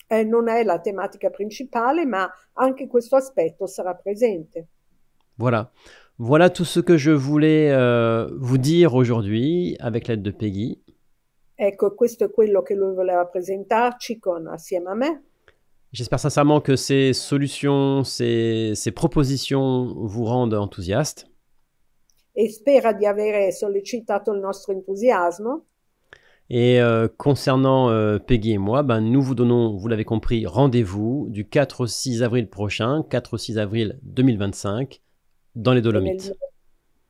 Non è la tematica principale, ma anche questo aspetto sarà presente. Voilà. Voilà tout ce que je voulais vous dire aujourd'hui avec l'aide de Peggy. Ecco, questo è quello che lui voleva presentarci assieme a me. J'espère sincèrement que ces solutions, ces propositions vous rendent enthousiaste. E spera di avere sollecitato il nostro entusiasmo. Et concernant Peggy et moi, nous vous donnons, vous l'avez compris, rendez-vous du 4 au 6 avril prochain, 4 au 6 avril 2025, dans les Dolomites.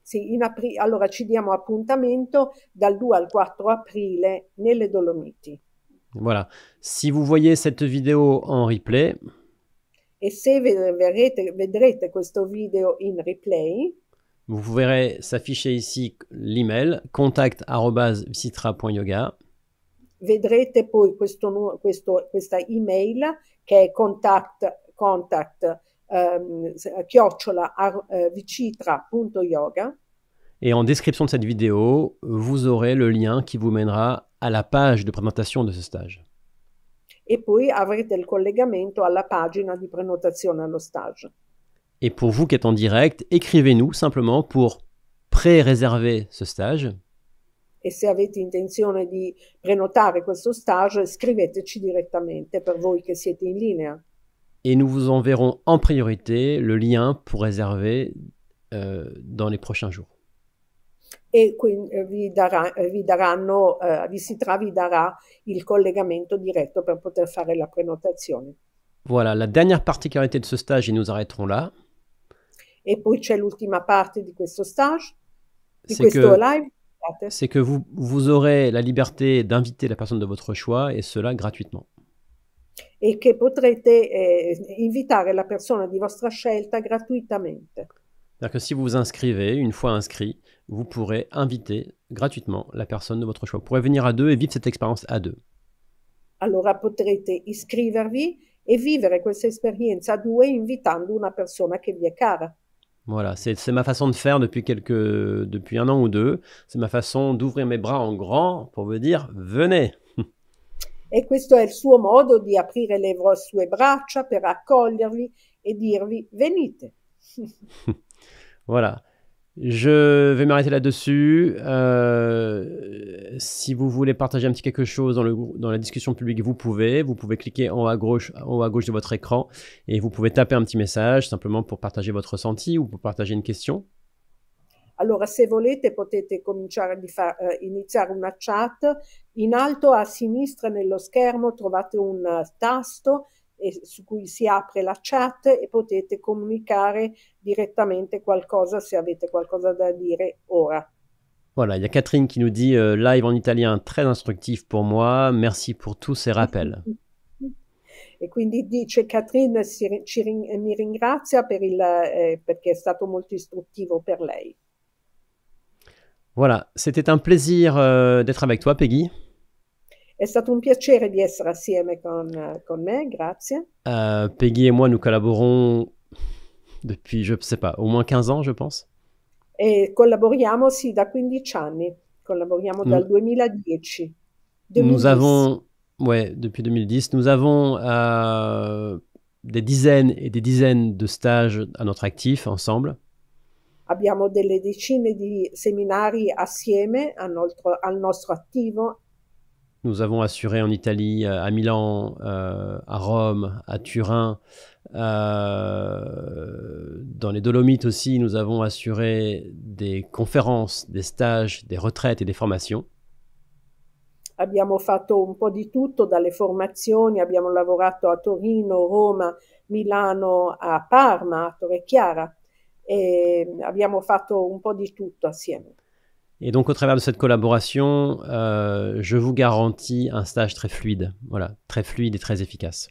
Sì, allora ci diamo appuntamento dal 2 al 4 aprile nelle Dolomiti. Voilà. Si vous voyez cette vidéo en replay, e se vedrete questo video in replay, vous verrez s'afficher ici l'email contact@visitra.yoga. Vedrete poi questa email che è @vicitra.yoga. Et en description de cette vidéo, vous aurez le lien qui vous mènera à la page de présentation de ce stage. E poi avrete il collegamento alla pagina di prenotazione allo stage. Et pour vous qui êtes en direct, écrivez-nous simplement pour pré-réserver ce stage. E se avete intenzione di prenotare questo stage, scriveteci direttamente per voi che siete in linea. Et nous vous enverrons en priorité le lien pour réserver dans les prochains jours. E quindi Visitra vi darà il collegamento diretto per poter fare la prenotazione. Voilà, la dernière particularité de ce stage, et nous arrêterons là. E poi c'è l'ultima parte di questo stage, di questo live. C'est que vous aurez la liberté d'inviter la personne de votre choix, et cela gratuitement. E che potrete invitare la persona di vostra scelta gratuitamente. C'est-à-dire que si vous vous inscrivez, une fois inscrit, vous pourrez inviter gratuitement la personne de votre choix. Vous pourrez venir à deux et vivre cette expérience à deux. Allora potrete iscrivervi e vivere questa esperienza a due invitando una persona che vi è cara. Voilà, c'est ma façon de faire depuis un an ou deux. C'est ma façon d'ouvrir mes bras en grand pour vous dire, venez. E questo è il suo modo di aprire le sue braccia per accogliervi e dirvi, venite. Voilà. Je vais m'arrêter là-dessus. Si vous voulez partager un petit quelque chose dans la discussion publique, vous pouvez. Vous pouvez cliquer en haut à gauche de votre écran et vous pouvez taper un petit message simplement pour partager votre ressenti ou pour partager une question. Allora, se volete potete cominciare iniziare una chat. In alto a sinistra nello schermo trovate un tasto su cui si apre la chat e potete comunicare direttamente qualcosa se avete qualcosa da dire ora. Voilà, il y a Catherine qui nous dit live en italien très instructif pour moi, merci pour tous ces rappels. E quindi dice Catherine mi ringrazia perché è stato molto istruttivo per lei. Voilà, c'était un plaisir d'être avec toi, Peggy. È stato un piacere di essere assieme con me, grazie. Peggy et moi, nous collaborons depuis, je ne sais pas, au moins 15 ans, je pense. E collaboriamo, sì, da 15 anni. Collaboriamo dal 2010. Nous avons, ouais, depuis 2010, nous avons des dizaines et des dizaines de stages à notre actif ensemble. Abbiamo delle decine di seminari assieme al nostro attivo. Nous avons assuré en Italie, à Milan, à Rome, à Turin, dans les Dolomites aussi, nous avons assuré des conférences, des stages, des retraites et des formations. Abbiamo fatto un po' di tutto, dalle formazioni, abbiamo lavorato a Torino, Roma, Milano, a Parma, a Torre-Chiara, e abbiamo fatto un po' di tutto assieme. Et donc, au travers de cette collaboration, je vous garantis un stage très fluide, voilà, très fluide et très efficace.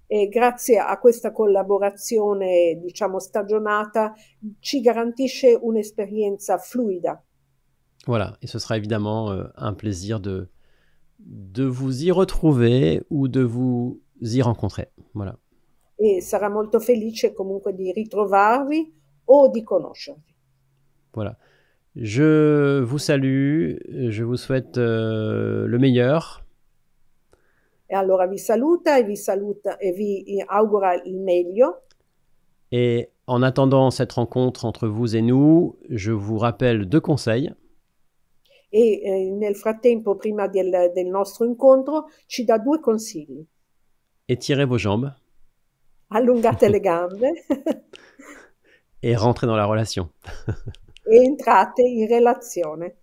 E grazie a questa collaborazione, diciamo, stagionata, ci garantisce un'esperienza fluida. Voilà, et ce sera évidemment un plaisir de vous y retrouver ou de vous y rencontrer. Voilà. E sarà molto felice comunque di ritrovarvi o di conoscervi. Voilà. Je vous salue, je vous souhaite le meilleur. E allora vi saluta e vi augura il meglio. Et en attendant cette rencontre entre vous et nous, je vous rappelle 2 conseils. E nel frattempo, prima del nostro incontro, ci dà 2 consigli. Étirez vos jambes Allungate le gambe et rentrez dans la relation. e entrate in relazione.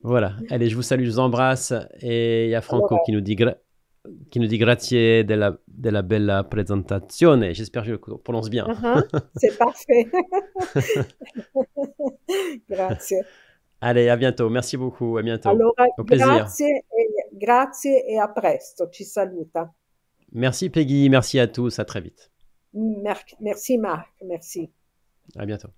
Voilà. Allez, je vous salue, je vous embrasse. Et il y a Franco Allora, qui nous dit grazie della bella presentazione. J'espère que je le prononce bien. c'est parfait. Grazie. Allez, à bientôt. Merci beaucoup. À bientôt. Allora, Au plaisir. grazie e a presto. Ci saluta. Merci Peggy. Merci à tous. À très vite. Merci Marc, merci. À bientôt.